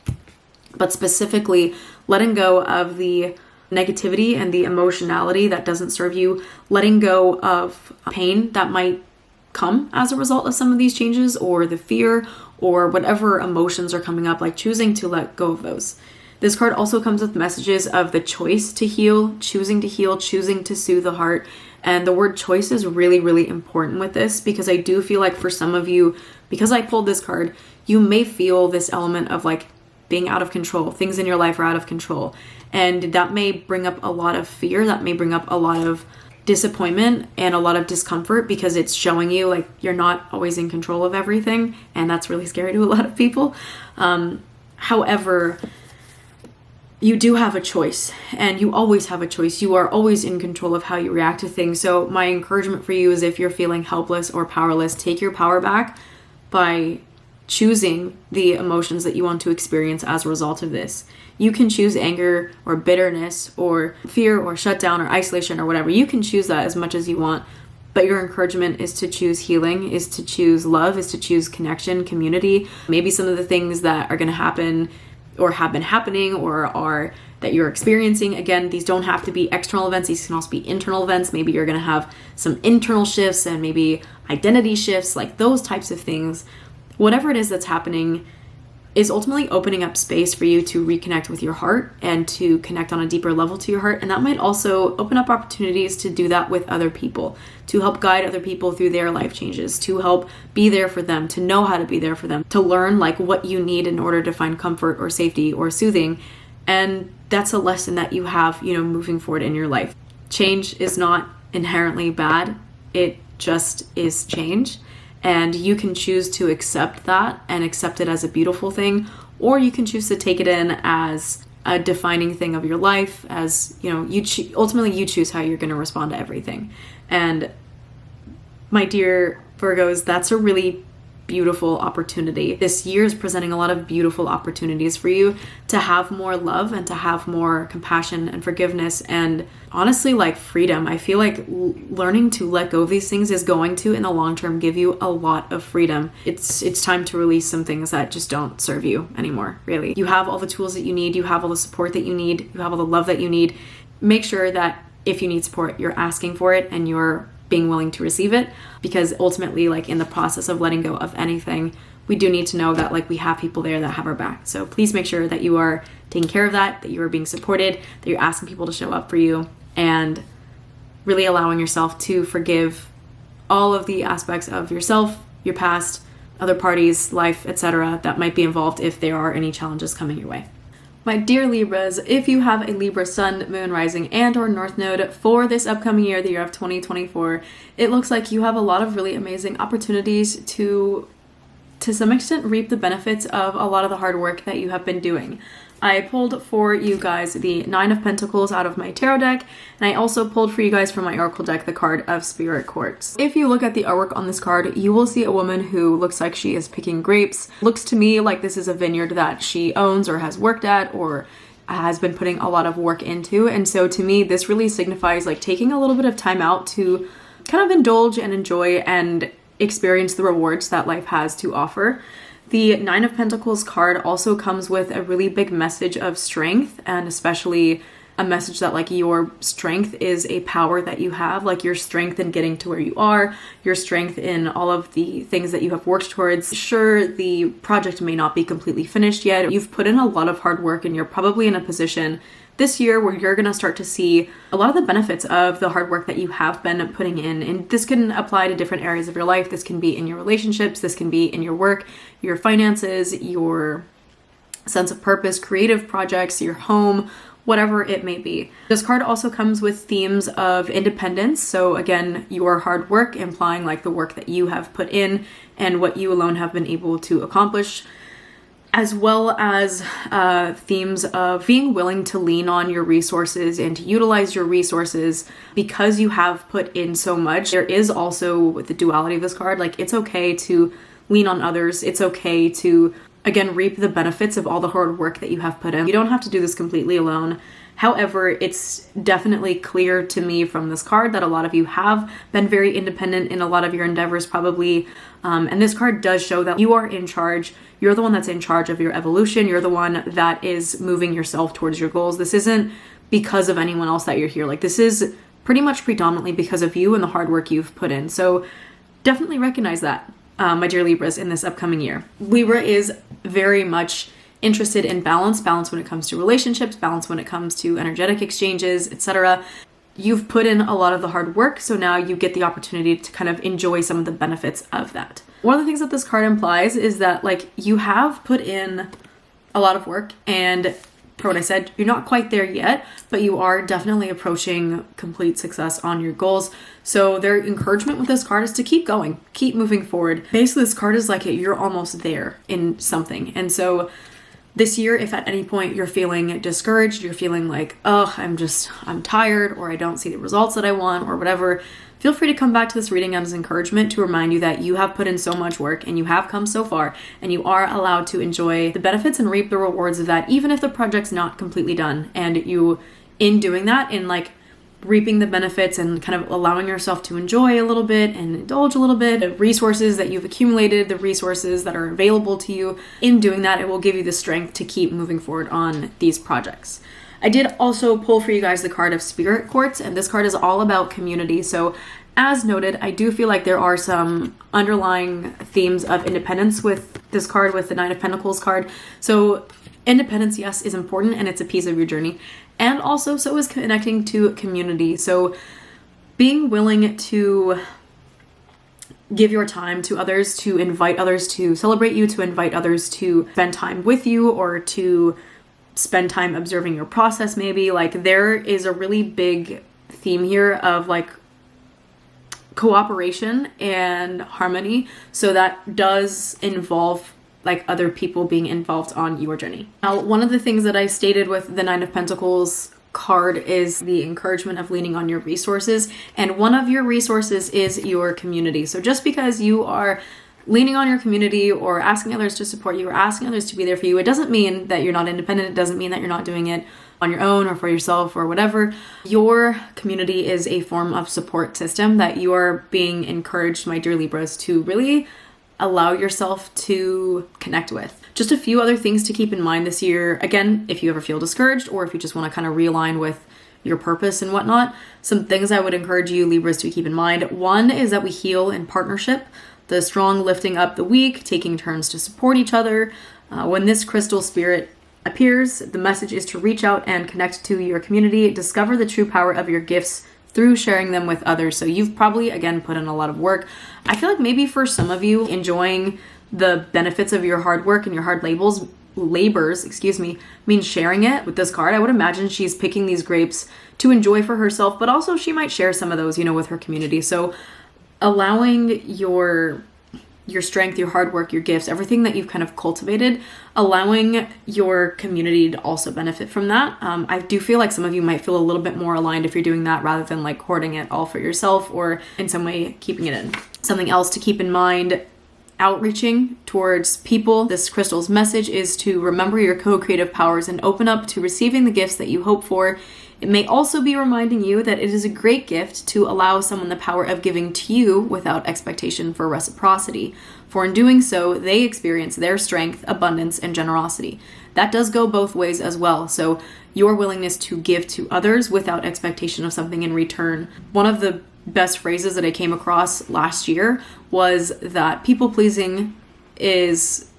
but specifically letting go of the negativity and the emotionality that doesn't serve you, letting go of pain that might come as a result of some of these changes, or the fear, or whatever emotions are coming up, like choosing to let go of those. This card also comes with messages of the choice to heal, choosing to soothe the heart. And the word choice is really, really important with this, because I do feel like for some of you, because I pulled this card, you may feel this element of like being out of control. Things in your life are out of control. And that may bring up a lot of fear. That may bring up a lot of disappointment and a lot of discomfort, because it's showing you like you're not always in control of everything. And that's really scary to a lot of people. However, you do have a choice, and you always have a choice. You are always in control of how you react to things. So my encouragement for you is, if you're feeling helpless or powerless, take your power back by choosing the emotions that you want to experience as a result of this. You can choose anger or bitterness or fear or shutdown or isolation or whatever. You can choose that as much as you want, but your encouragement is to choose healing, is to choose love, is to choose connection, community. Maybe some of the things that are going to happen or have been happening or are that you're experiencing. Again, these don't have to be external events. These can also be internal events. Maybe you're going to have some internal shifts and maybe identity shifts, like those types of things. Whatever it is that's happening is ultimately opening up space for you to reconnect with your heart and to connect on a deeper level to your heart. And that might also open up opportunities to do that with other people, to help guide other people through their life changes, to help be there for them, to know how to be there for them, to learn like what you need in order to find comfort or safety or soothing. And that's a lesson that you have, moving forward in your life. Change is not inherently bad. It just is change. And you can choose to accept that and accept it as a beautiful thing, or you can choose to take it in as a defining thing of your life, as, ultimately you choose how you're going to respond to everything. And my dear Virgos, that's a really beautiful opportunity. This year is presenting a lot of beautiful opportunities for you to have more love and to have more compassion and forgiveness and honestly like freedom. I feel like learning to let go of these things is going to in the long term give you a lot of freedom. It's time to release some things that just don't serve you anymore, really. You have all the tools that you need, you have all the support that you need, you have all the love that you need. Make sure that if you need support, you're asking for it and you're being willing to receive it, because ultimately, like in the process of letting go of anything, we do need to know that like we have people there that have our back. So please make sure that you are taking care of that you are being supported, that you're asking people to show up for you, and really allowing yourself to forgive all of the aspects of yourself your past, other parties, life, etc. that might be involved if there are any challenges coming your way. My dear Libras, if you have a Libra sun, moon, rising, and or north node for this upcoming year, the year of 2024, it looks like you have a lot of really amazing opportunities to some extent reap the benefits of a lot of the hard work that you have been doing. I pulled for you guys the Nine of Pentacles out of my tarot deck, and I also pulled for you guys from my oracle deck the card of Spirit Quartz. If you look at the artwork on this card, you will see a woman who looks like she is picking grapes. Looks to me like this is a vineyard that she owns or has worked at or has been putting a lot of work into. And so to me, this really signifies like taking a little bit of time out to kind of indulge and enjoy and experience the rewards that life has to offer. The Nine of Pentacles card also comes with a really big message of strength, and especially a message that like your strength is a power that you have, like your strength in getting to where you are, your strength in all of the things that you have worked towards. Sure, the project may not be completely finished yet. You've put in a lot of hard work and you're probably in a position this year where you're going to start to see a lot of the benefits of the hard work that you have been putting in. And this can apply to different areas of your life. This can be in your relationships. This can be in your work, your finances, your sense of purpose, creative projects, your home, whatever it may be. This card also comes with themes of independence. So again, your hard work implying like the work that you have put in and what you alone have been able to accomplish, as well as themes of being willing to lean on your resources and to utilize your resources because you have put in so much. There is also, with the duality of this card, like it's okay to lean on others. It's okay to, again, reap the benefits of all the hard work that you have put in. You don't have to do this completely alone. However, it's definitely clear to me from this card that a lot of you have been very independent in a lot of your endeavors probably. And this card does show that you are in charge. You're the one that's in charge of your evolution. You're the one that is moving yourself towards your goals. This isn't because of anyone else that you're here. Like this is pretty much predominantly because of you and the hard work you've put in. So definitely recognize that, my dear Libras, in this upcoming year. Libra is very much interested in balance when it comes to relationships, balance when it comes to energetic exchanges, etc. You've put in a lot of the hard work, so now you get the opportunity to kind of enjoy some of the benefits of that. One of the things that this card implies is that like you have put in a lot of work, and for what I said, you're not quite there yet, but you are definitely approaching complete success on your goals. So their encouragement with this card is to keep going, keep moving forward. Basically, this card is like you're almost there in something. And so this year, if at any point you're feeling discouraged, you're feeling like, oh, I'm tired, or I don't see the results that I want, or whatever, feel free to come back to this reading as encouragement to remind you that you have put in so much work and you have come so far, and you are allowed to enjoy the benefits and reap the rewards of that, even if the project's not completely done. And you, in doing that, in like reaping the benefits and kind of allowing yourself to enjoy a little bit and indulge a little bit, the resources that you've accumulated, the resources that are available to you, in doing that, it will give you the strength to keep moving forward on these projects. I did also pull for you guys the card of Spirit Quartz, and this card is all about community. So as noted, I do feel like there are some underlying themes of independence with this card, with the Nine of Pentacles card. So independence, yes, is important, and it's a piece of your journey. And also, so is connecting to community. So being willing to give your time to others, to invite others to celebrate you, to invite others to spend time with you, or to spend time observing your process maybe. Like there is a really big theme here of like cooperation and harmony. So that does involve like other people being involved on your journey. Now, one of the things that I stated with the Nine of Pentacles card is the encouragement of leaning on your resources. And one of your resources is your community. So just because you are leaning on your community or asking others to support you or asking others to be there for you, it doesn't mean that you're not independent. It doesn't mean that you're not doing it on your own or for yourself or whatever. Your community is a form of support system that you are being encouraged, my dear Libras, to really allow yourself to connect with. Just a few other things to keep in mind this year. Again, if you ever feel discouraged or if you just want to kind of realign with your purpose and whatnot, some things I would encourage you Libras to keep in mind. One is that we heal in partnership. The strong lifting up the weak, taking turns to support each other. When this crystal spirit appears, the message is to reach out and connect to your community, discover the true power of your gifts through sharing them with others. So you've probably, again, put in a lot of work. I feel like maybe for some of you, enjoying the benefits of your hard work and your hard labors, means sharing it with this card. I would imagine she's picking these grapes to enjoy for herself, but also she might share some of those, with her community. So allowing your strength, your hard work, your gifts, everything that you've kind of cultivated, allowing your community to also benefit from that. I do feel like some of you might feel a little bit more aligned if you're doing that rather than like hoarding it all for yourself or in some way keeping it in. Something else to keep in mind, outreaching towards people. This crystal's message is to remember your co-creative powers and open up to receiving the gifts that you hope for. It may also be reminding you that it is a great gift to allow someone the power of giving to you without expectation for reciprocity. For in doing so, they experience their strength, abundance, and generosity. That does go both ways as well. So your willingness to give to others without expectation of something in return. One of the best phrases that I came across last year was that people-pleasing is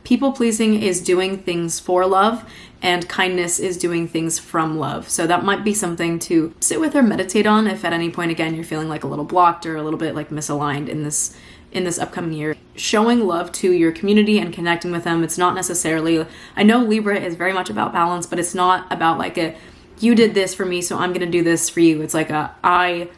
people-pleasing is doing things for love, and kindness is doing things from love. So that might be something to sit with or meditate on if at any point, again, you're feeling like a little blocked or a little bit like misaligned in this upcoming year. Showing love to your community and connecting with them. It's not necessarily, I know Libra is very much about balance, but it's not about like you did this for me, so I'm going to do this for you. It's like I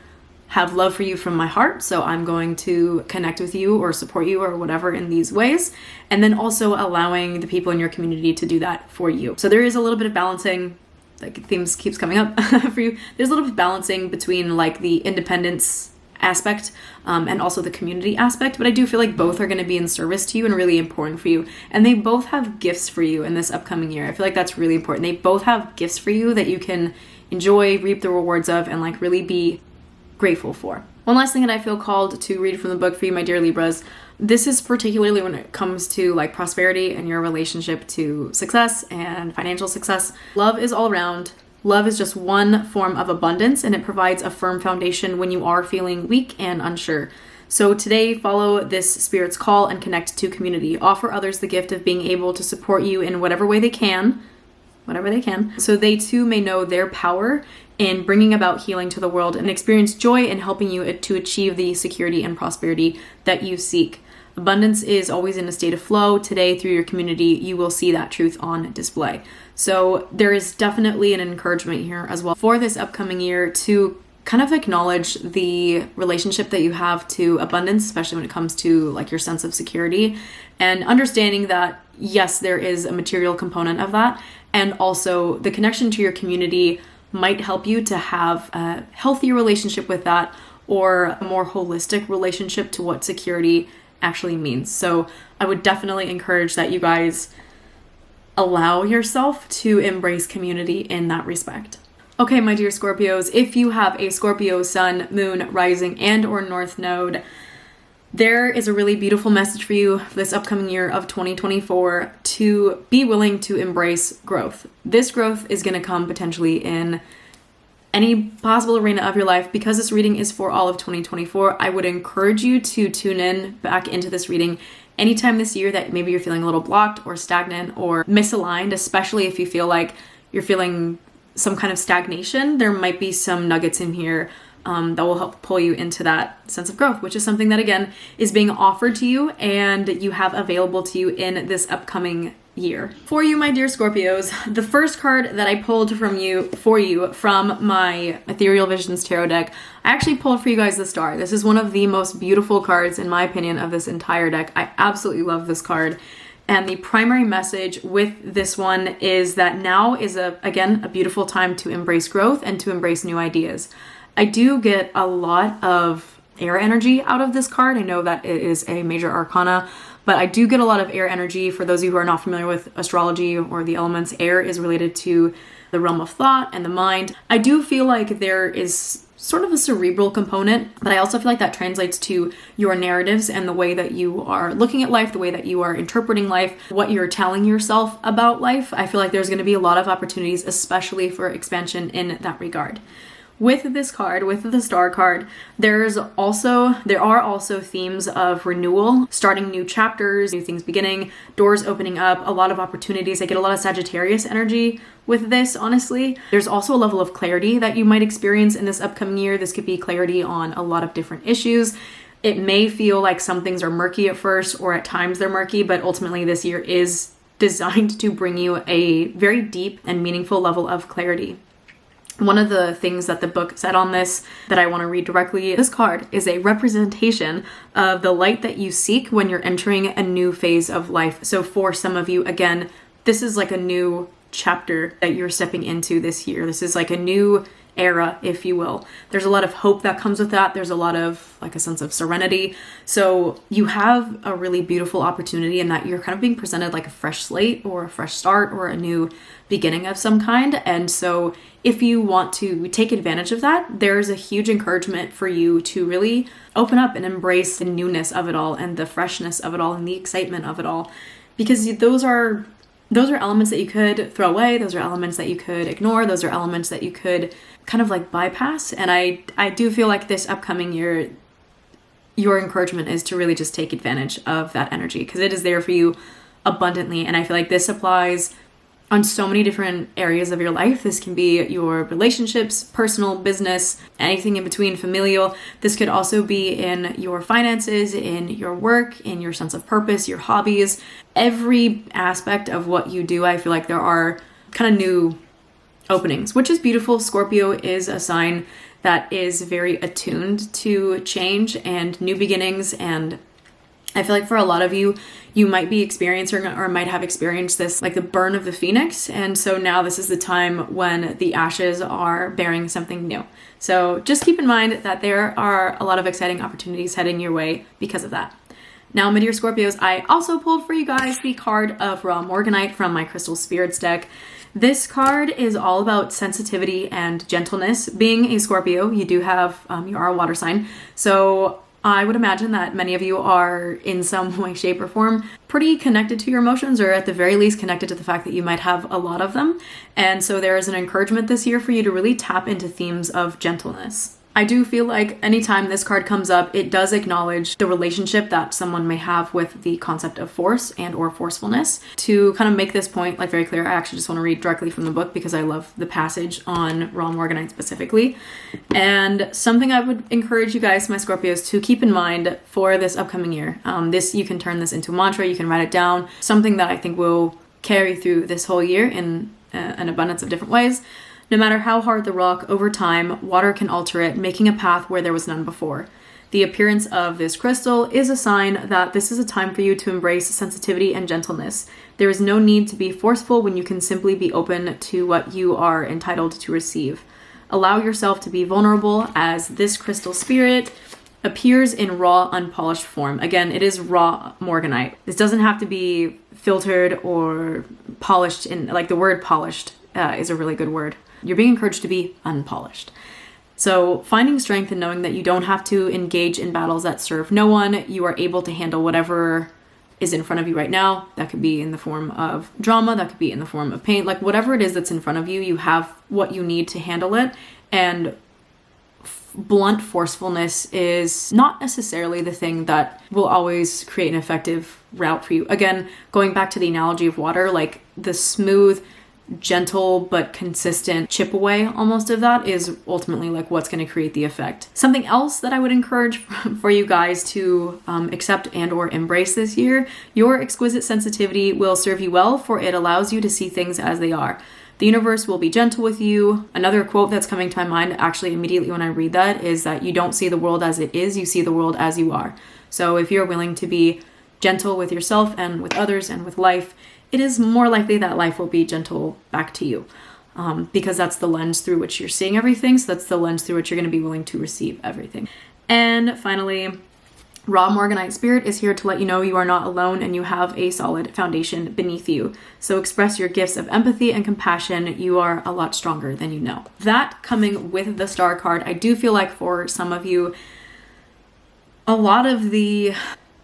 have love for you from my heart, so I'm going to connect with you or support you or whatever in these ways. And then also allowing the people in your community to do that for you. So there is a little bit of balancing, like themes keeps coming up for you. There's a little bit of balancing between like the independence aspect and also the community aspect, but I do feel like both are going to be in service to you and really important for you. And they both have gifts for you in this upcoming year. I feel like that's really important. They both have gifts for you that you can enjoy, reap the rewards of, and like really be grateful for. One last thing that I feel called to read from the book for you, my dear Libras. This is particularly when it comes to like prosperity and your relationship to success and financial success. Love is all around. Love is just one form of abundance, and it provides a firm foundation when you are feeling weak and unsure. So today, follow this spirit's call and connect to community. Offer others the gift of being able to support you in whatever way they can, so they too may know their power in bringing about healing to the world and experience joy in helping you to achieve the security and prosperity that you seek. Abundance is always in a state of flow. Today, through your community, you will see that truth on display. So there is definitely an encouragement here as well for this upcoming year to kind of acknowledge the relationship that you have to abundance, especially when it comes to like your sense of security, and understanding that yes, there is a material component of that, and also the connection to your community might help you to have a healthier relationship with that, or a more holistic relationship to what security actually means. So I would definitely encourage that you guys allow yourself to embrace community in that respect. Okay, my dear Scorpios, if you have a Scorpio sun, moon, rising, and or north node, there is a really beautiful message for you this upcoming year of 2024 to be willing to embrace growth. This growth is going to come potentially in any possible arena of your life. Because this reading is for all of 2024, I would encourage you to tune in back into this reading anytime this year that maybe you're feeling a little blocked or stagnant or misaligned, especially if you feel like you're feeling some kind of stagnation. There might be some nuggets in here that will help pull you into that sense of growth, which is something that, again, is being offered to you and you have available to you in this upcoming year. For you, my dear Scorpios, the first card that I pulled for you from my Ethereal Visions Tarot deck, I actually pulled for you guys the Star. This is one of the most beautiful cards, in my opinion, of this entire deck. I absolutely love this card. And the primary message with this one is that now is, again, a beautiful time to embrace growth and to embrace new ideas. I do get a lot of air energy out of this card. I know that it is a major arcana, but I do get a lot of air energy. For those of you who are not familiar with astrology or the elements, air is related to the realm of thought and the mind. I do feel like there is sort of a cerebral component, but I also feel like that translates to your narratives and the way that you are looking at life, the way that you are interpreting life, what you're telling yourself about life. I feel like there's going to be a lot of opportunities, especially for expansion in that regard. With this card, with the star card, there are also themes of renewal, starting new chapters, new things beginning, doors opening up, a lot of opportunities. I get a lot of Sagittarius energy with this, honestly. There's also a level of clarity that you might experience in this upcoming year. This could be clarity on a lot of different issues. It may feel like some things are murky at first, or at times they're murky, but ultimately this year is designed to bring you a very deep and meaningful level of clarity. One of the things that the book said on this that I want to read directly, this card is a representation of the light that you seek when you're entering a new phase of life. So for some of you, again, this is like a new chapter that you're stepping into this year. This is like a new era, if you will. There's a lot of hope that comes with that. There's a lot of like a sense of serenity. So you have a really beautiful opportunity in that you're kind of being presented like a fresh slate or a fresh start or a new beginning of some kind. And so if you want to take advantage of that, there's a huge encouragement for you to really open up and embrace the newness of it all and the freshness of it all and the excitement of it all, because those are elements that you could throw away. Those are elements that you could ignore. Those are elements that you could kind of like bypass. And I do feel like this upcoming year, your encouragement is to really just take advantage of that energy, because it is there for you abundantly. And I feel like this applies on so many different areas of your life. This can be your relationships, personal, business, anything in between, familial. This could also be in your finances, in your work, in your sense of purpose, your hobbies, every aspect of what you do. I feel like there are kind of new openings, which is beautiful. Scorpio is a sign that is very attuned to change and new beginnings, and I feel like for a lot of you, you might be experiencing or might have experienced this, like the burn of the phoenix. And so now this is the time when the ashes are bearing something new. So just keep in mind that there are a lot of exciting opportunities heading your way because of that. Now, my dear Scorpios, I also pulled for you guys the card of Raw Morganite from my Crystal Spirits deck. This card is all about sensitivity and gentleness. Being a Scorpio, you do have, you are a water sign. So I would imagine that many of you are in some way, shape, or form pretty connected to your emotions, or at the very least connected to the fact that you might have a lot of them. And so there is an encouragement this year for you to really tap into themes of gentleness. I do feel like anytime this card comes up, it does acknowledge the relationship that someone may have with the concept of force and or forcefulness. To kind of make this point like very clear, I actually just want to read directly from the book because I love the passage on Raw Morganite specifically. And something I would encourage you guys, my Scorpios, to keep in mind for this upcoming year. You can turn this into a mantra, you can write it down, something that I think will carry through this whole year in an abundance of different ways. No matter how hard the rock, over time, water can alter it, making a path where there was none before. The appearance of this crystal is a sign that this is a time for you to embrace sensitivity and gentleness. There is no need to be forceful when you can simply be open to what you are entitled to receive. Allow yourself to be vulnerable as this crystal spirit appears in raw, unpolished form. Again, it is raw Morganite. This doesn't have to be filtered or polished like the word polished is a really good word. You're being encouraged to be unpolished. So finding strength in knowing that you don't have to engage in battles that serve no one. You are able to handle whatever is in front of you right now. That could be in the form of drama. That could be in the form of pain. Like whatever it is that's in front of you, you have what you need to handle it. And blunt forcefulness is not necessarily the thing that will always create an effective route for you. Again, going back to the analogy of water, like the smooth, gentle but consistent chip away almost of that is ultimately like what's going to create the effect. Something else that I would encourage for you guys to accept and or embrace this year, your exquisite sensitivity will serve you well, for it allows you to see things as they are. The universe will be gentle with you. Another quote that's coming to my mind actually immediately when I read that is that you don't see the world as it is, you see the world as you are. So if you're willing to be gentle with yourself and with others and with life, it is more likely that life will be gentle back to you, because that's the lens through which you're seeing everything. So that's the lens through which you're going to be willing to receive everything. And finally, Raw Morganite Spirit is here to let you know you are not alone and you have a solid foundation beneath you. So express your gifts of empathy and compassion. You are a lot stronger than you know. That coming with the Star card, I do feel like for some of you, a lot of the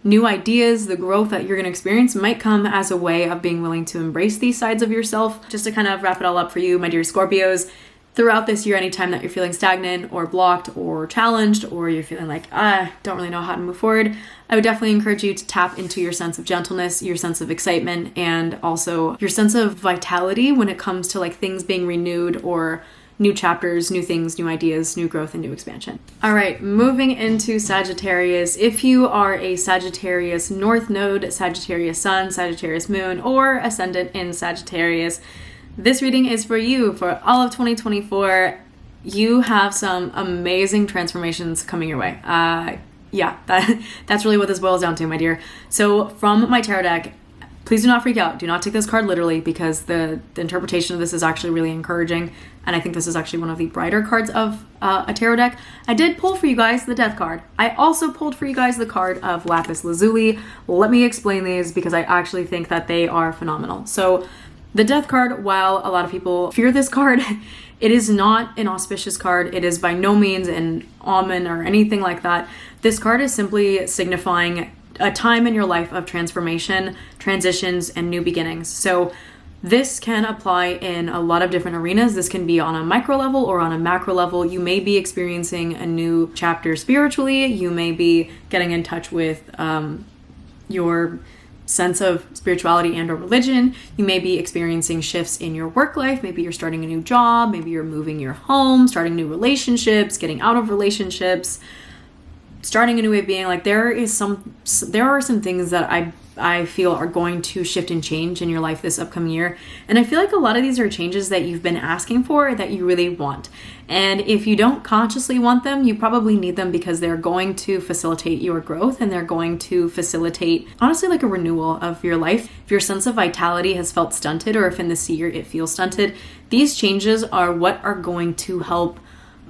new ideas, the growth that you're going to experience might come as a way of being willing to embrace these sides of yourself. Just to kind of wrap it all up for you, my dear Scorpios, throughout this year, anytime that you're feeling stagnant or blocked or challenged, or you're feeling like, I don't really know how to move forward, I would definitely encourage you to tap into your sense of gentleness, your sense of excitement, and also your sense of vitality when it comes to like things being renewed or new chapters, new things, new ideas, new growth, and new expansion. All right, moving into Sagittarius. If you are a Sagittarius North Node, Sagittarius Sun, Sagittarius Moon, or Ascendant in Sagittarius, this reading is for you for all of 2024. You have some amazing transformations coming your way. Yeah, that's really what this boils down to, my dear. So from my tarot deck, please do not freak out. Do not take this card literally, because the interpretation of this is actually really encouraging. And I think this is actually one of the brighter cards of a tarot deck. I did pull for you guys the Death card. I also pulled for you guys the card of Lapis Lazuli. Let me explain these because I actually think that they are phenomenal. So the Death card, while a lot of people fear this card, it is not an auspicious card. It is by no means an omen or anything like that. This card is simply signifying a time in your life of transformation, transitions, and new beginnings. So this can apply in a lot of different arenas. This can be on a micro level or on a macro level. You may be experiencing a new chapter spiritually. You may be getting in touch with your sense of spirituality and or religion. You may be experiencing shifts in your work life. Maybe you're starting a new job. Maybe you're moving your home, starting new relationships, getting out of relationships, starting a new way of being. Like there are some things that I feel are going to shift and change in your life this upcoming year. And I feel like a lot of these are changes that you've been asking for, that you really want. And if you don't consciously want them, you probably need them because they're going to facilitate your growth, and they're going to facilitate, honestly, like a renewal of your life. If your sense of vitality has felt stunted, or if in this year it feels stunted, these changes are what are going to help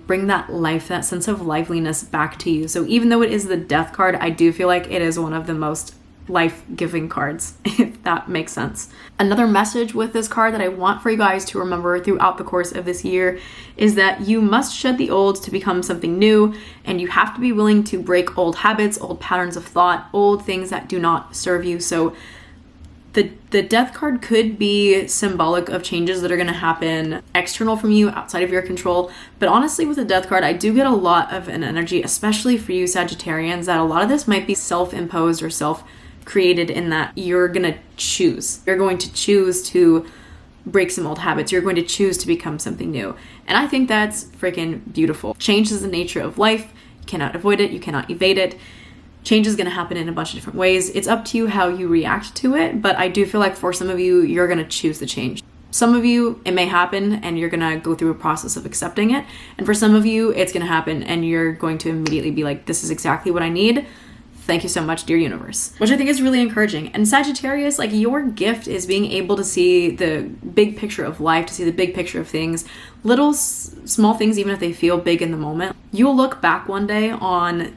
bring that life, that sense of liveliness back to you. So even though it is the Death card, I do feel like it is one of the most life-giving cards, if that makes sense. Another message with this card that I want for you guys to remember throughout the course of this year is that you must shed the old to become something new, and you have to be willing to break old habits, old patterns of thought, old things that do not serve you. So the Death card could be symbolic of changes that are going to happen external from you, outside of your control. But honestly, with the Death card, I do get a lot of an energy, especially for you Sagittarians, that a lot of this might be self-imposed or self-created, in that you're going to choose. You're going to choose to break some old habits. You're going to choose to become something new. And I think that's freaking beautiful. Change is the nature of life. You cannot avoid it. You cannot evade it. Change is going to happen in a bunch of different ways. It's up to you how you react to it, but I do feel like for some of you, you're going to choose the change. Some of you, it may happen and you're going to go through a process of accepting it. And for some of you, it's going to happen and you're going to immediately be like, this is exactly what I need. Thank you so much, dear universe. Which I think is really encouraging. And Sagittarius, like, your gift is being able to see the big picture of life, to see the big picture of things, little small things, even if they feel big in the moment. You'll look back one day on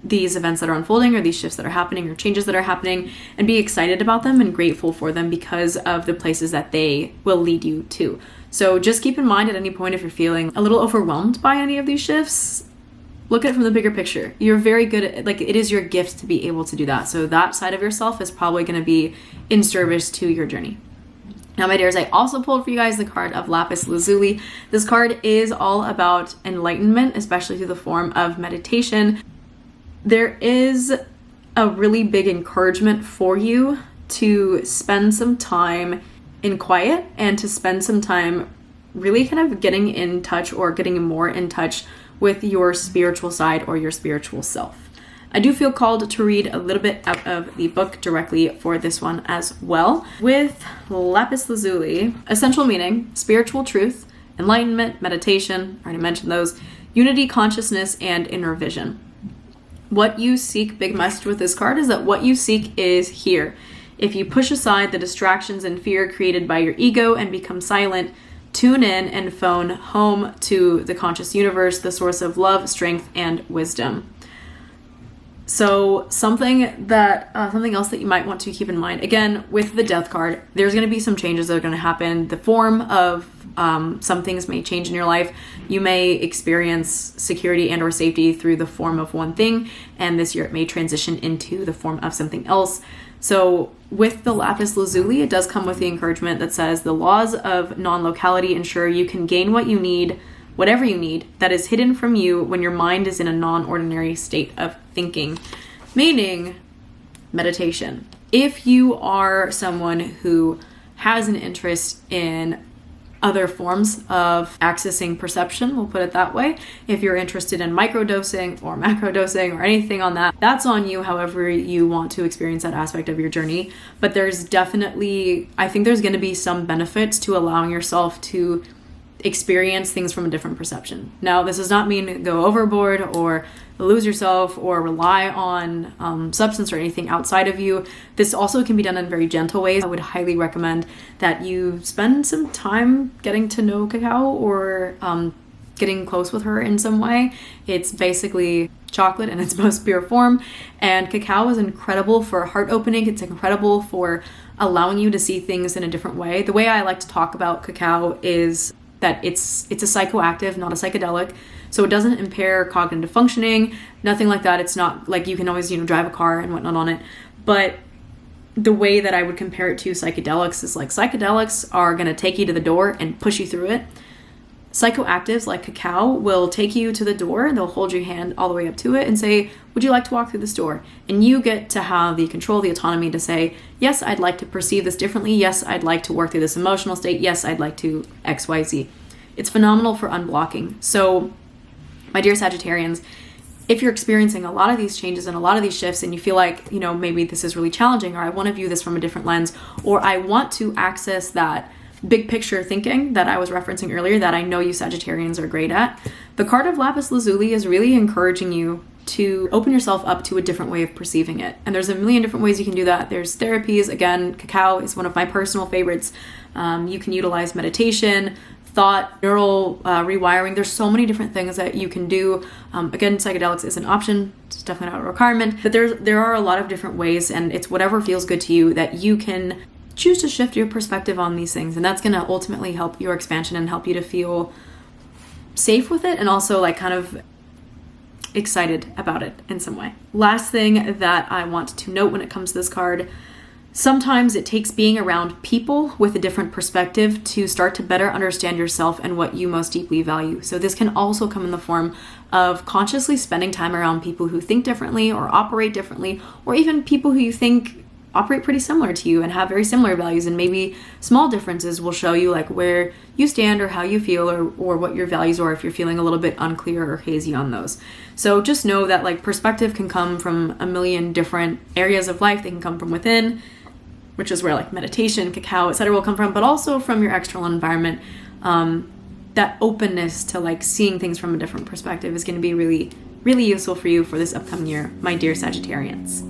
these events that are unfolding, or these shifts that are happening, or changes that are happening, and be excited about them and grateful for them because of the places that they will lead you to. So just keep in mind at any point, if you're feeling a little overwhelmed by any of these shifts, look at it from the bigger picture. You're very good at, like, it is your gift to be able to do that. So that side of yourself is probably going to be in service to your journey. Now, my dears, I also pulled for you guys the card of Lapis Lazuli. This card is all about enlightenment, especially through the form of meditation. There is a really big encouragement for you to spend some time in quiet and to spend some time really kind of getting in touch, or getting more in touch with your spiritual side or your spiritual self. I do feel called to read a little bit out of the book directly for this one as well. With Lapis Lazuli, essential meaning, spiritual truth, enlightenment, meditation, I already mentioned those, unity, consciousness, and inner vision. What you seek, big message with this card, is that what you seek is here. If you push aside the distractions and fear created by your ego and become silent, tune in and phone home to the conscious universe, the source of love, strength, and wisdom. So something else that you might want to keep in mind, again, with the Death card, there's going to be some changes that are going to happen. The form of some things may change in your life. You may experience security and or safety through the form of one thing, and this year it may transition into the form of something else. So with the lapis lazuli, it does come with the encouragement that says the laws of non-locality ensure you can gain what you need, whatever you need, that is hidden from you when your mind is in a non-ordinary state of thinking, meaning meditation. If you are someone who has an interest in other forms of accessing perception, we'll put it that way. If you're interested in microdosing or macrodosing or anything on that, that's on you, however you want to experience that aspect of your journey. But there's definitely, I think there's going to be some benefits to allowing yourself to experience things from a different perception. Now, this does not mean go overboard or lose yourself or rely on substance or anything outside of you. This also can be done in very gentle ways. I would highly recommend that you spend some time getting to know cacao or getting close with her in some way. It's basically chocolate in its most pure form, and cacao is incredible for heart opening. It's incredible for allowing you to see things in a different way. The way I like to talk about cacao is that it's a psychoactive, not a psychedelic. So it doesn't impair cognitive functioning, nothing like that. It's not like you can always, drive a car and whatnot on it. But the way that I would compare it to psychedelics is like psychedelics are going to take you to the door and push you through it. Psychoactives like cacao will take you to the door, they'll hold your hand all the way up to it and say, would you like to walk through this door? And you get to have the control, the autonomy to say, yes, I'd like to perceive this differently. Yes, I'd like to work through this emotional state. Yes, I'd like to XYZ. It's phenomenal for unblocking. So, my dear Sagittarians, if you're experiencing a lot of these changes and a lot of these shifts and you feel like, maybe this is really challenging, or I want to view this from a different lens, or I want to access that big picture thinking that I was referencing earlier that I know you Sagittarians are great at, the card of lapis lazuli is really encouraging you to open yourself up to a different way of perceiving it. And there's a million different ways you can do that. There's therapies. Again, cacao is one of my personal favorites. You can utilize meditation, thought, neural rewiring. There's so many different things that you can do. Again, psychedelics is an option. It's definitely not a requirement. But there are a lot of different ways, and it's whatever feels good to you that you can choose to shift your perspective on these things. And that's going to ultimately help your expansion and help you to feel safe with it and also like kind of excited about it in some way. Last thing that I want to note when it comes to this card, sometimes it takes being around people with a different perspective to start to better understand yourself and what you most deeply value. So this can also come in the form of consciously spending time around people who think differently or operate differently, or even people who you think operate pretty similar to you and have very similar values, and maybe small differences will show you like where you stand or how you feel or what your values are if you're feeling a little bit unclear or hazy on those. So just know that like perspective can come from a million different areas of life. They can come from within, which is where like meditation, cacao, etc. will come from, but also from your external environment. That openness to like seeing things from a different perspective is going to be really, really useful for you for this upcoming year, my dear Sagittarians.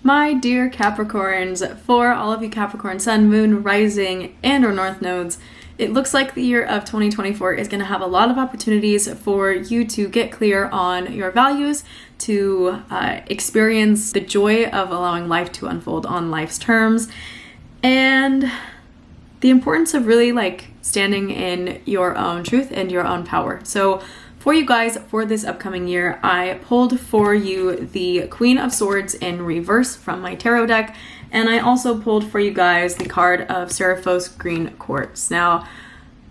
My dear Capricorns, for all of you Capricorn Sun, Moon, Rising, and or North nodes, it looks like the year of 2024 is going to have a lot of opportunities for you to get clear on your values, to experience the joy of allowing life to unfold on life's terms, and the importance of really like standing in your own truth and your own power. So for you guys, for this upcoming year, I pulled for you the Queen of Swords in reverse from my tarot deck, and I also pulled for you guys the card of Seraphos Green Quartz. Now,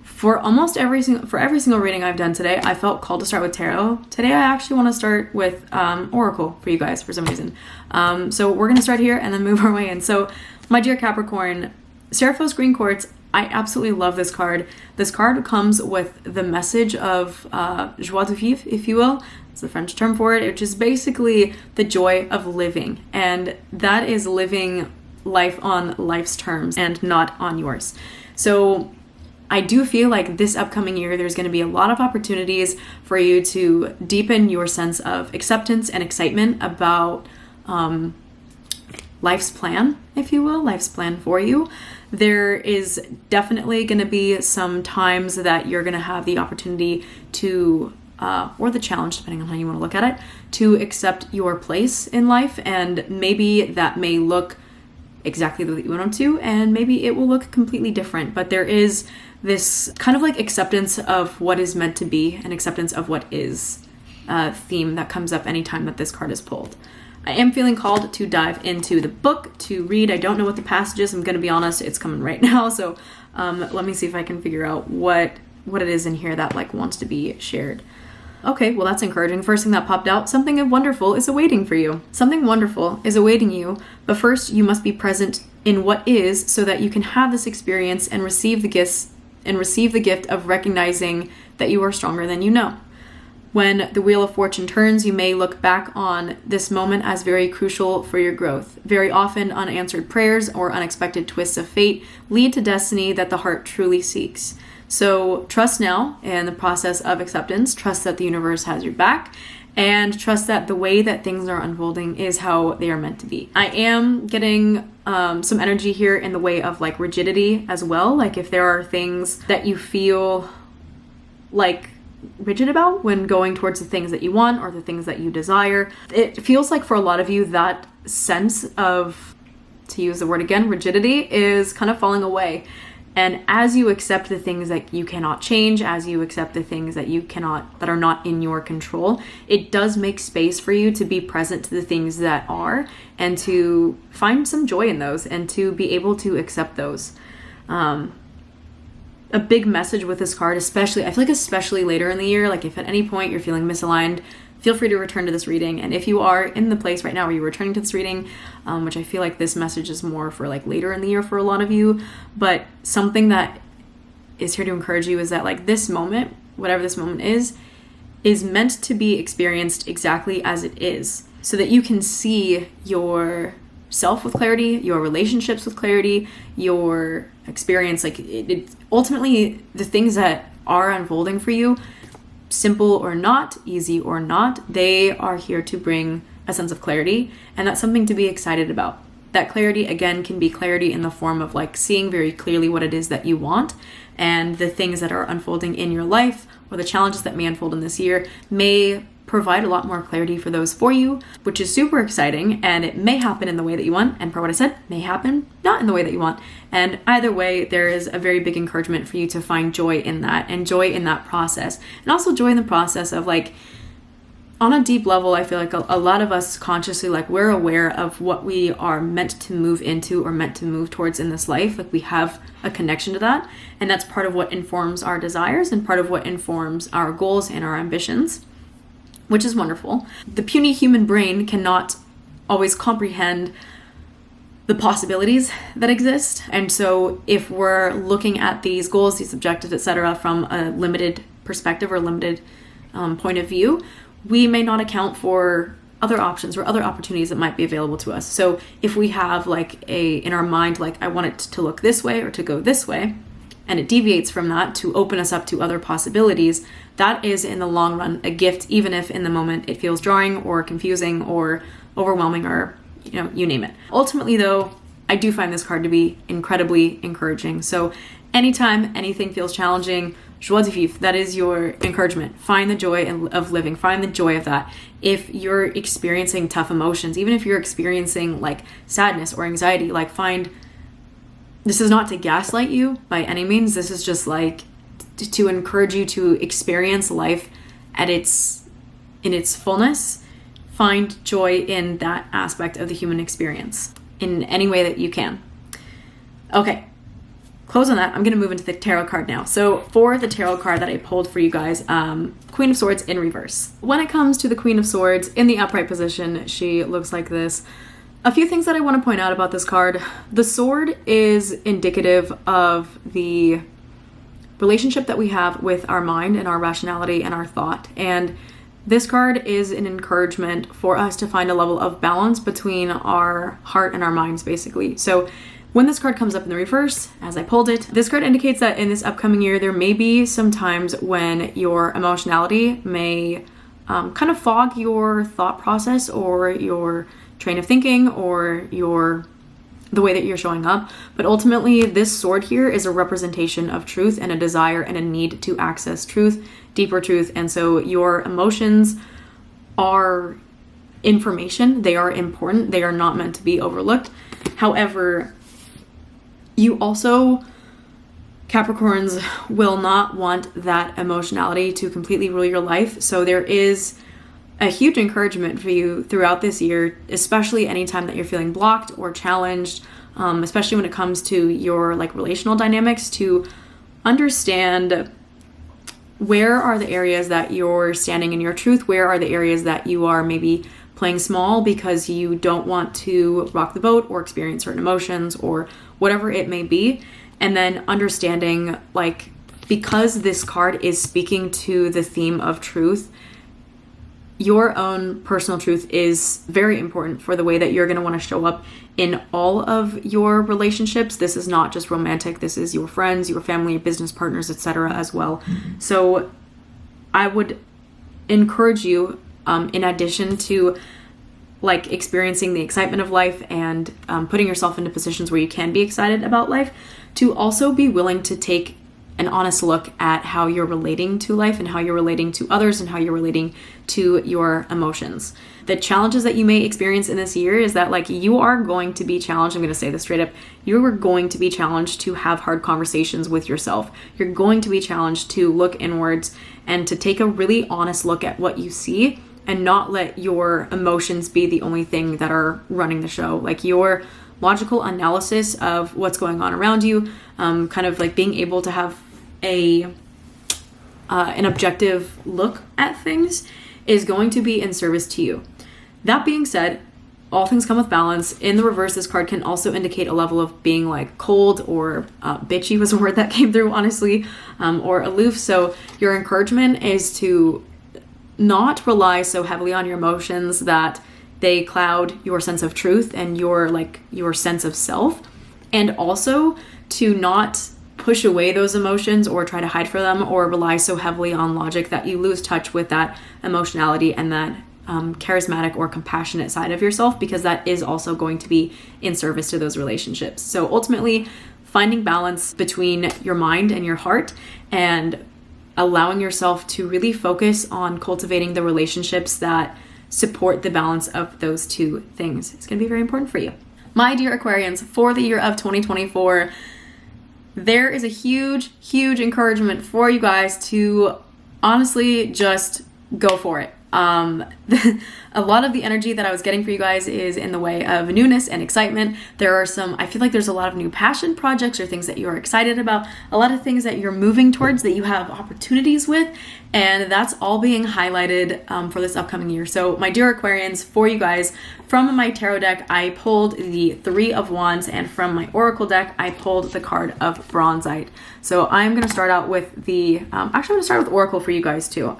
for every single reading I've done today, I felt called to start with tarot. Today, I actually want to start with Oracle for you guys for some reason. So we're going to start here and then move our way in. So, my dear Capricorn, Seraphos Green Quartz, I absolutely love this card. This card comes with the message of joie de vivre, if you will. It's the French term for it, which is basically the joy of living. And that is living life on life's terms and not on yours. So I do feel like this upcoming year, there's going to be a lot of opportunities for you to deepen your sense of acceptance and excitement about life's plan, if you will, life's plan for you. There is definitely going to be some times that you're going to have the opportunity to, or the challenge, depending on how you want to look at it, to accept your place in life. And maybe that may look exactly the way you want to, and maybe it will look completely different. But there is this kind of like acceptance of what is meant to be and acceptance of what is theme that comes up anytime that this card is pulled. I am feeling called to dive into the book to read. I don't know what the passage is. I'm going to be honest, it's coming right now. So let me see if I can figure out what it is in here that like wants to be shared. Okay, well that's encouraging. First thing that popped out, something wonderful is awaiting for you. Something wonderful is awaiting you, but first you must be present in what is so that you can have this experience and receive the gift of recognizing that you are stronger than you know. When the wheel of fortune turns, you may look back on this moment as very crucial for your growth. Very often, unanswered prayers or unexpected twists of fate lead to destiny that the heart truly seeks. So trust now in the process of acceptance, trust that the universe has your back, and trust that the way that things are unfolding is how they are meant to be. I am getting some energy here in the way of like rigidity as well. Like if there are things that you feel like rigid about when going towards the things that you want or the things that you desire, it feels like for a lot of you that sense of, to use the word again, rigidity is kind of falling away. And as you accept the things that you cannot change, as you accept the things that that are not in your control, it does make space for you to be present to the things that are and to find some joy in those and to be able to accept those. A big message with this card, especially, I feel like especially later in the year, like if at any point you're feeling misaligned, feel free to return to this reading. And if you are in the place right now where you're returning to this reading, which I feel like this message is more for like later in the year for a lot of you, but something that is here to encourage you is that like this moment, whatever this moment is meant to be experienced exactly as it is, so that you can see yourself with clarity, your relationships with clarity, your experience, like it ultimately the things that are unfolding for you, simple or not, easy or not, they are here to bring a sense of clarity, and that's something to be excited about. That clarity, again, can be clarity in the form of like seeing very clearly what it is that you want, and the things that are unfolding in your life or the challenges that may unfold in this year may provide a lot more clarity for those for you, which is super exciting, and it may happen in the way that you want, and per what I said, may happen not in the way that you want. And either way, there is a very big encouragement for you to find joy in that, and joy in that process, and also joy in the process of like, on a deep level, I feel like a lot of us consciously, like we're aware of what we are meant to move into or meant to move towards in this life. Like we have a connection to that, and that's part of what informs our desires and part of what informs our goals and our ambitions, which is wonderful. The puny human brain cannot always comprehend the possibilities that exist. And so if we're looking at these goals, these objectives, etc., from a limited perspective or limited point of view, we may not account for other options or other opportunities that might be available to us. So if we have like in our mind, like I want it to look this way or to go this way, and it deviates from that to open us up to other possibilities, that is in the long run a gift, even if in the moment it feels jarring or confusing or overwhelming or you name it. Ultimately though, I do find this card to be incredibly encouraging. So anytime anything feels challenging, joie de vivre, that is your encouragement. Find the joy of living. Find the joy of that. If you're experiencing tough emotions, even if you're experiencing like sadness or anxiety, like this is not to gaslight you by any means. This is just like to encourage you to experience life in its fullness. Find joy in that aspect of the human experience in any way that you can. Okay, close on that. I'm going to move into the tarot card now. So for the tarot card that I pulled for you guys, Queen of Swords in reverse. When it comes to the Queen of Swords in the upright position, she looks like this. A few things that I want to point out about this card. The sword is indicative of the relationship that we have with our mind and our rationality and our thought. And this card is an encouragement for us to find a level of balance between our heart and our minds, basically. So when this card comes up in the reverse, as I pulled it, this card indicates that in this upcoming year, there may be some times when your emotionality may kind of fog your thought process or your train of thinking or the way that you're showing up. But ultimately, this sword here is a representation of truth and a desire and a need to access truth, deeper truth. And so your emotions are information. They are important. They are not meant to be overlooked. However, you also, Capricorns, will not want that emotionality to completely rule your life. So there is a huge encouragement for you throughout this year, especially anytime that you're feeling blocked or challenged, especially when it comes to your like relational dynamics, to understand where are the areas that you're standing in your truth, where are the areas that you are maybe playing small because you don't want to rock the boat or experience certain emotions or whatever it may be. And then understanding, like, because this card is speaking to the theme of truth, your own personal truth is very important for the way that you're going to want to show up in all of your relationships. This is not just romantic. This is your friends, your family, your business partners, etc. as well. So I would encourage you, in addition to like experiencing the excitement of life and putting yourself into positions where you can be excited about life, to also be willing to take an honest look at how you're relating to life and how you're relating to others and how you're relating to your emotions. The challenges that you may experience in this year is that, like, you are going to be challenged. I'm going to say this straight up. You are going to be challenged to have hard conversations with yourself. You're going to be challenged to look inwards and to take a really honest look at what you see and not let your emotions be the only thing that are running the show. Like, your logical analysis of what's going on around you, kind of like being able to have an objective look at things is going to be in service to you. That being said, all things come with balance. In the reverse, this card can also indicate a level of being like cold or bitchy was a word that came through, honestly, or aloof. So your encouragement is to not rely so heavily on your emotions that they cloud your sense of truth and your sense of self, and also to not push away those emotions or try to hide from them or rely so heavily on logic that you lose touch with that emotionality and that charismatic or compassionate side of yourself, because that is also going to be in service to those relationships. So ultimately, finding balance between your mind and your heart and allowing yourself to really focus on cultivating the relationships that support the balance of those two things. It's going to be very important for you. My dear Aquarians, for the year of 2024, there is a huge, huge encouragement for you guys to honestly just go for it. A lot of the energy that I was getting for you guys is in the way of newness and excitement. I feel like there's a lot of new passion projects or things that you are excited about, a lot of things that you're moving towards that you have opportunities with, and that's all being highlighted for this upcoming year. So my dear Aquarians, for you guys, from my tarot deck, I pulled the Three of Wands, and from my Oracle deck, I pulled the card of Bronzite. So I'm going to start out with actually I'm going to start with Oracle for you guys too.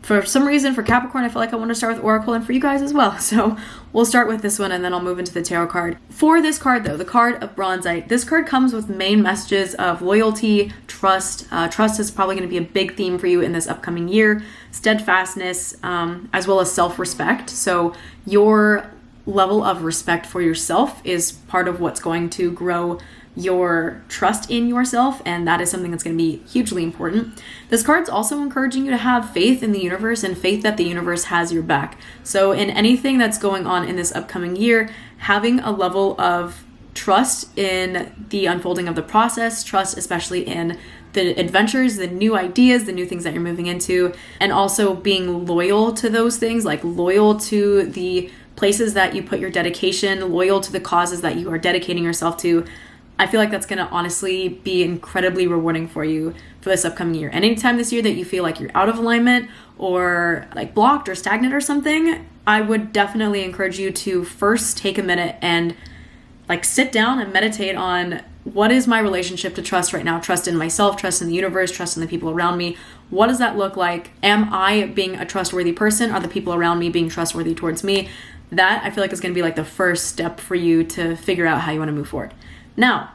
For some reason, for Capricorn, I feel like I want to start with Oracle, and for you guys as well. So we'll start with this one and then I'll move into the tarot card. For this card though, the card of Bronzite, this card comes with main messages of loyalty, trust. Trust is probably going to be a big theme for you in this upcoming year. Steadfastness, as well as self-respect. So your level of respect for yourself is part of what's going to grow your trust in yourself, and that is something that's going to be hugely important. This card's also encouraging you to have faith in the universe and faith that the universe has your back. So in anything that's going on in this upcoming year, having a level of trust in the unfolding of the process, trust especially in the adventures, the new ideas, the new things that you're moving into, and also being loyal to those things, like loyal to the places that you put your dedication, loyal to the causes that you are dedicating yourself to. I feel like that's going to honestly be incredibly rewarding for you for this upcoming year. And anytime this year that you feel like you're out of alignment or like blocked or stagnant or something, I would definitely encourage you to first take a minute and like sit down and meditate on, what is my relationship to trust right now? Trust in myself, trust in the universe, trust in the people around me. What does that look like? Am I being a trustworthy person? Are the people around me being trustworthy towards me? That I feel like is going to be like the first step for you to figure out how you want to move forward. Now,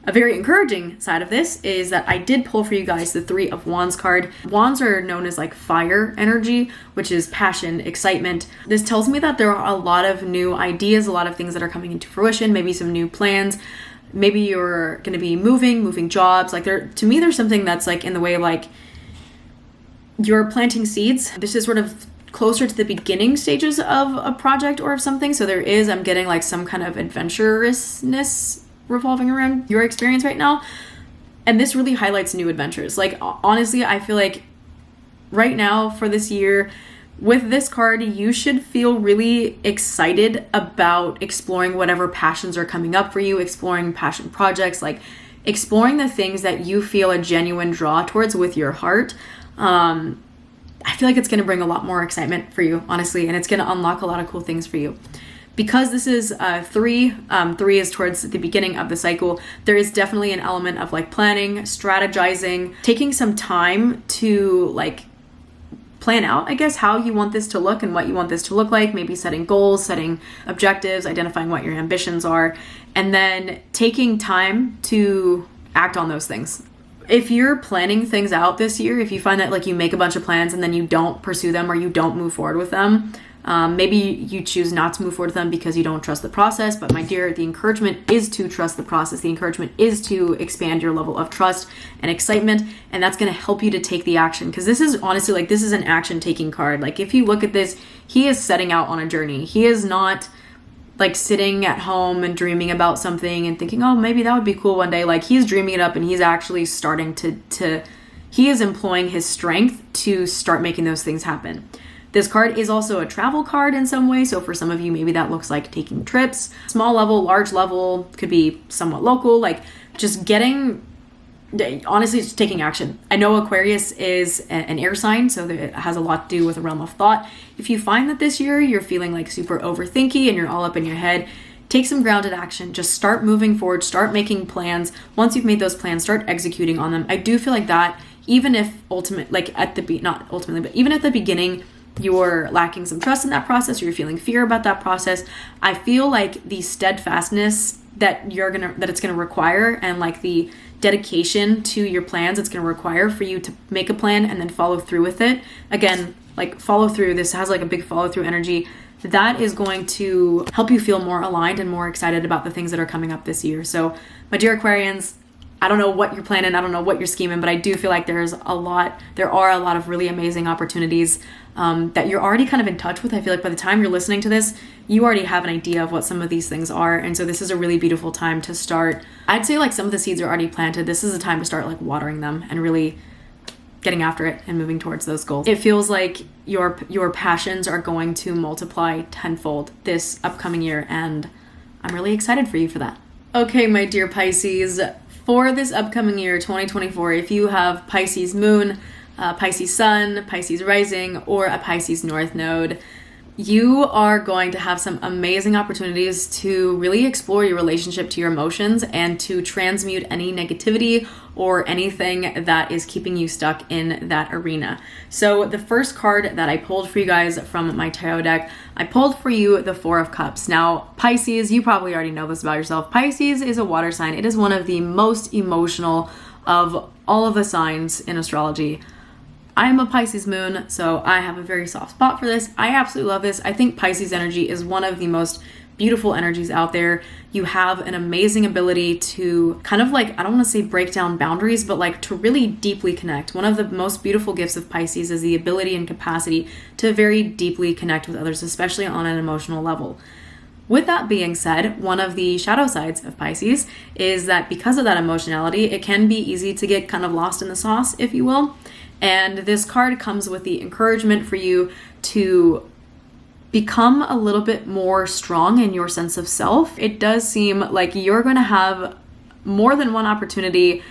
a very encouraging side of this is that I did pull for you guys the Three of Wands card. Wands are known as like fire energy, which is passion, excitement. This tells me that there are a lot of new ideas, a lot of things that are coming into fruition, maybe some new plans. Maybe you're going to be moving jobs. Like to me, there's something that's like in the way of like you're planting seeds. This is sort of closer to the beginning stages of a project or of something. So I'm getting like some kind of adventurousness revolving around your experience right now. And this really highlights new adventures. Like honestly, I feel like right now for this year, With this card, you should feel really excited about exploring whatever passions are coming up for you, exploring passion projects, like exploring the things that you feel a genuine draw towards with your heart. I feel like it's going to bring a lot more excitement for you, honestly, and it's going to unlock a lot of cool things for you. Because this is 3 is towards the beginning of the cycle, there is definitely an element of like planning, strategizing, taking some time to like plan out, I guess, how you want this to look and what you want this to look like, maybe setting goals, setting objectives, identifying what your ambitions are, and then taking time to act on those things. If you're planning things out this year, if you find that like you make a bunch of plans and then you don't pursue them or you don't move forward with them, maybe you choose not to move forward with them because you don't trust the process. But my dear, the encouragement is to trust the process. The encouragement is to expand your level of trust and excitement, and that's going to help you to take the action. Because this is honestly like, this is an action taking card. Like if you look at this, he is setting out on a journey. He is not like sitting at home and dreaming about something and thinking, oh, maybe that would be cool one day. Like he's dreaming it up, and he's actually starting he is employing his strength to start making those things happen. This card is also a travel card in some way. So for some of you, maybe that looks like taking trips, small level, large level, could be somewhat local, like just honestly, just taking action. I know Aquarius is an air sign, so it has a lot to do with the realm of thought. If you find that this year you're feeling like super overthinky and you're all up in your head, take some grounded action. Just start moving forward, start making plans. Once you've made those plans, start executing on them. I do feel like that, even if not ultimately, but even at the beginning, you're lacking some trust in that process, or you're feeling fear about that process, I feel like the steadfastness that it's gonna require, and like the dedication to your plans it's gonna require for you to make a plan and then follow through with it. Again, like follow through, this has like a big follow through energy. That is going to help you feel more aligned and more excited about the things that are coming up this year. So my dear Aquarians, I don't know what you're planning, I don't know what you're scheming, but I do feel like there are a lot of really amazing opportunities that you're already kind of in touch with. I feel like by the time you're listening to this, you already have an idea of what some of these things are. And so this is a really beautiful time to start. I'd say like some of the seeds are already planted. This is a time to start like watering them and really getting after it and moving towards those goals. It feels like your passions are going to multiply tenfold this upcoming year, and I'm really excited for you for that. Okay, my dear Pisces, for this upcoming year, 2024, if you have Pisces moon, Pisces sun, Pisces rising, or a Pisces north node, you are going to have some amazing opportunities to really explore your relationship to your emotions and to transmute any negativity or anything that is keeping you stuck in that arena. So the first card that I pulled for you guys from my tarot deck, I pulled for you the Four of Cups. Now, Pisces, you probably already know this about yourself. Pisces is a water sign. It is one of the most emotional of all of the signs in astrology. I'm a Pisces moon, so I have a very soft spot for this. I absolutely love this. I think Pisces energy is one of the most beautiful energies out there. You have an amazing ability to kind of like, I don't want to say break down boundaries, but like to really deeply connect. One of the most beautiful gifts of Pisces is the ability and capacity to very deeply connect with others, especially on an emotional level. With that being said, one of the shadow sides of Pisces is that because of that emotionality, it can be easy to get kind of lost in the sauce, if you will. And this card comes with the encouragement for you to become a little bit more strong in your sense of self. It does seem like you're going to have more than one opportunity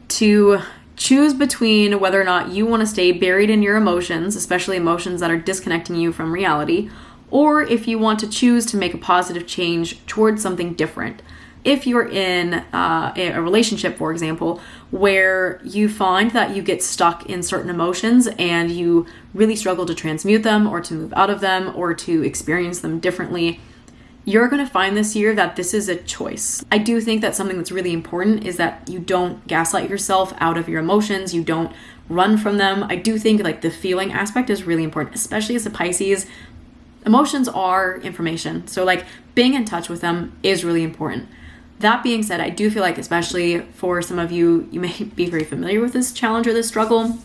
to choose between whether or not you want to stay buried in your emotions, especially emotions that are disconnecting you from reality, or if you want to choose to make a positive change towards something different. If you're in a relationship, for example, where you find that you get stuck in certain emotions and you really struggle to transmute them or to move out of them or to experience them differently, you're going to find this year that this is a choice. I do think that something that's really important is that you don't gaslight yourself out of your emotions. You don't run from them. I do think like the feeling aspect is really important, especially as a Pisces. Emotions are information. So like being in touch with them is really important. That being said, I do feel like, especially for some of you, you may be very familiar with this challenge or this struggle.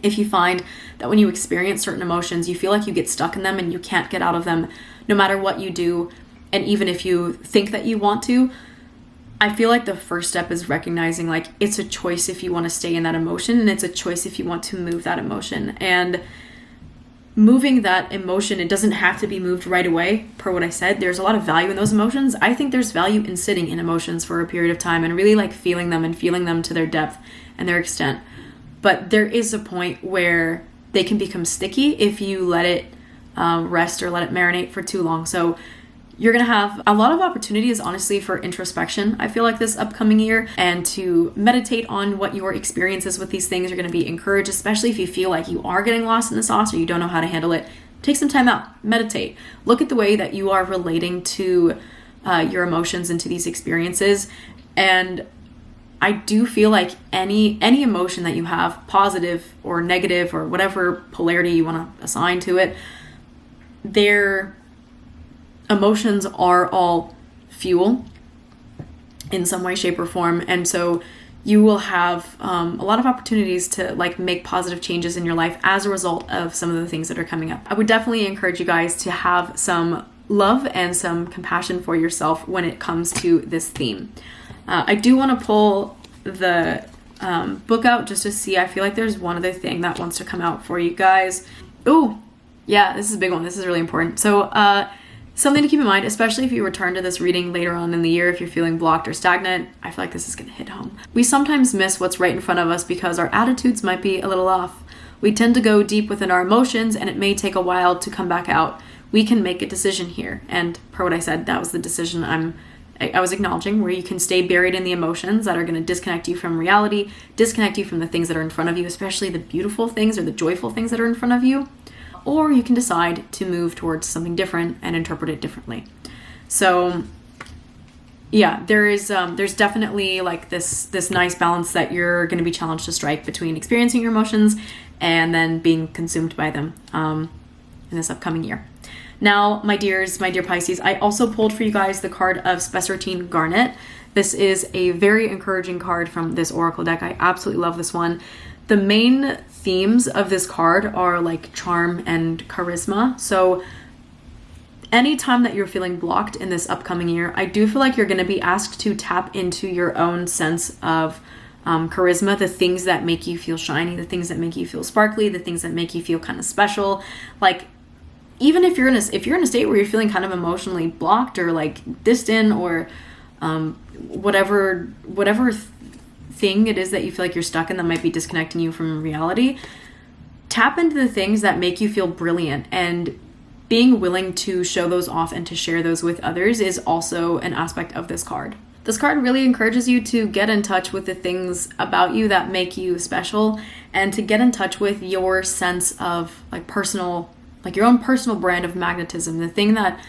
If you find that when you experience certain emotions, you feel like you get stuck in them and you can't get out of them no matter what you do, and even if you think that you want to, I feel like the first step is recognizing like it's a choice if you want to stay in that emotion, and it's a choice if you want to move that emotion. And moving that emotion, it doesn't have to be moved right away, per what I said. There's a lot of value in those emotions. I think there's value in sitting in emotions for a period of time and really like feeling them and feeling them to their depth and their extent. But there is a point where they can become sticky if you let it rest or let it marinate for too long. So you're going to have a lot of opportunities, honestly, for introspection, I feel like, this upcoming year, and to meditate on what your experiences with these things are going to be encouraged, especially if you feel like you are getting lost in the sauce or you don't know how to handle it. Take some time out, meditate, look at the way that you are relating to your emotions and to these experiences. And I do feel like any emotion that you have, positive or negative or whatever polarity you want to assign to it, their emotions are all fuel in some way, shape, or form. And so you will have a lot of opportunities to like make positive changes in your life as a result of some of the things that are coming up. I would definitely encourage you guys to have some love and some compassion for yourself when it comes to this theme. I do want to pull the book out just to see. I feel like there's one other thing that wants to come out for you guys. Oh, yeah, this is a big one. This is really important. So something to keep in mind, especially if you return to this reading later on in the year, if you're feeling blocked or stagnant, I feel like this is going to hit home. We sometimes miss what's right in front of us because our attitudes might be a little off. We tend to go deep within our emotions, and it may take a while to come back out. We can make a decision here. And per what I said, that was the decision I was acknowledging, where you can stay buried in the emotions that are going to disconnect you from reality, disconnect you from the things that are in front of you, especially the beautiful things or the joyful things that are in front of you. Or you can decide to move towards something different and interpret it differently. So yeah, there's definitely like this nice balance that you're going to be challenged to strike between experiencing your emotions and then being consumed by them in this upcoming year. Now, my dear Pisces, I also pulled for you guys the card of Spessartine Garnet. This is a very encouraging card from this oracle deck. I absolutely love this one. The main themes of this card are like charm and charisma. So anytime that you're feeling blocked in this upcoming year, I do feel like you're going to be asked to tap into your own sense of charisma, the things that make you feel shiny, the things that make you feel sparkly, the things that make you feel kind of special. Like, even if you're in a state where you're feeling kind of emotionally blocked or like distant or whatever thing it is that you feel like you're stuck in that might be disconnecting you from reality, tap into the things that make you feel brilliant, and being willing to show those off and to share those with others is also an aspect of this card. This card really encourages you to get in touch with the things about you that make you special, and to get in touch with your sense of like your own personal brand of magnetism, the thing that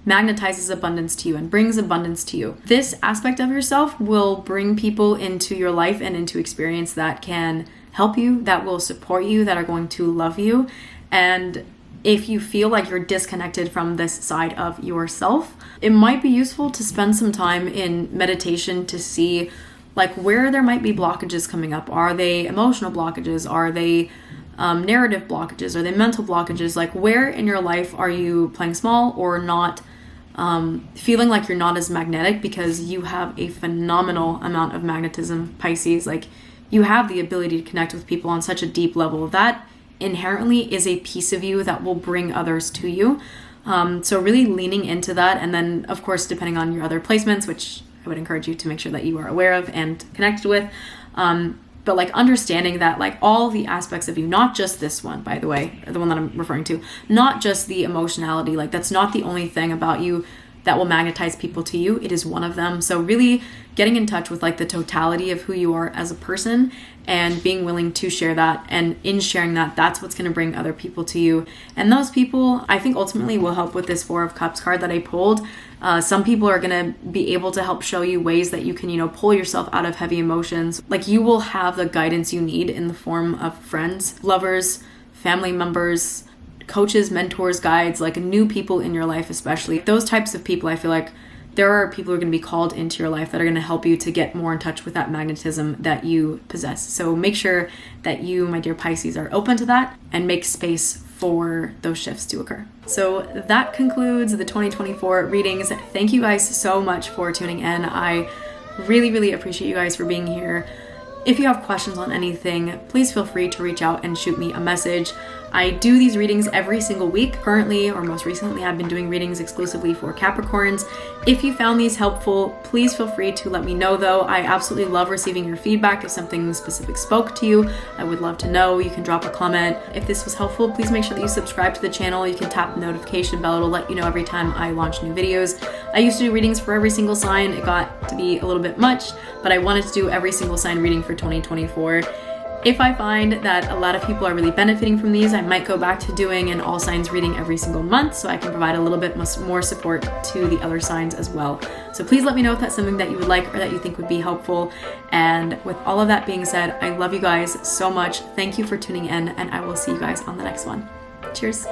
magnetizes abundance to you and brings abundance to you. This aspect of yourself will bring people into your life and into experience that can help you, that will support you, that are going to love you. And if you feel like you're disconnected from this side of yourself, it might be useful to spend some time in meditation to see like where there might be blockages coming up. Are they emotional blockages? Are they narrative blockages? Are they mental blockages? Like, where in your life are you playing small or not feeling like you're not as magnetic, because you have a phenomenal amount of magnetism, Pisces. Like, you have the ability to connect with people on such a deep level. That inherently is a piece of you that will bring others to you. So really leaning into that. And then, of course, depending on your other placements, which I would encourage you to make sure that you are aware of and connected with, but like understanding that like all the aspects of you, not just this one, by the way, the one that I'm referring to, not just the emotionality, like that's not the only thing about you that will magnetize people to you. It is one of them. So really getting in touch with like the totality of who you are as a person and being willing to share that. And in sharing that, that's what's going to bring other people to you. And those people, I think, ultimately will help with this Four of Cups card that I pulled. Some people are going to be able to help show you ways that you can, pull yourself out of heavy emotions. Like, you will have the guidance you need in the form of friends, lovers, family members, coaches, mentors, guides, like new people in your life, especially. Those types of people, I feel like there are people who are going to be called into your life that are going to help you to get more in touch with that magnetism that you possess. So make sure that you, my dear Pisces, are open to that and make space for those shifts to occur. So that concludes the 2024 readings. Thank you guys so much for tuning in. I really, really appreciate you guys for being here. If you have questions on anything, please feel free to reach out and shoot me a message. I do these readings every single week. Currently, or most recently, I've been doing readings exclusively for Capricorns. If you found these helpful, please feel free to let me know though. I absolutely love receiving your feedback. If something specific spoke to you, I would love to know. You can drop a comment. If this was helpful, please make sure that you subscribe to the channel. You can tap the notification bell. It'll let you know every time I launch new videos. I used to do readings for every single sign. It got to be a little bit much, but I wanted to do every single sign reading for 2024. If I find that a lot of people are really benefiting from these, I might go back to doing an all signs reading every single month so I can provide a little bit more support to the other signs as well. So please let me know if that's something that you would like or that you think would be helpful. And with all of that being said, I love you guys so much. Thank you for tuning in, and I will see you guys on the next one. Cheers.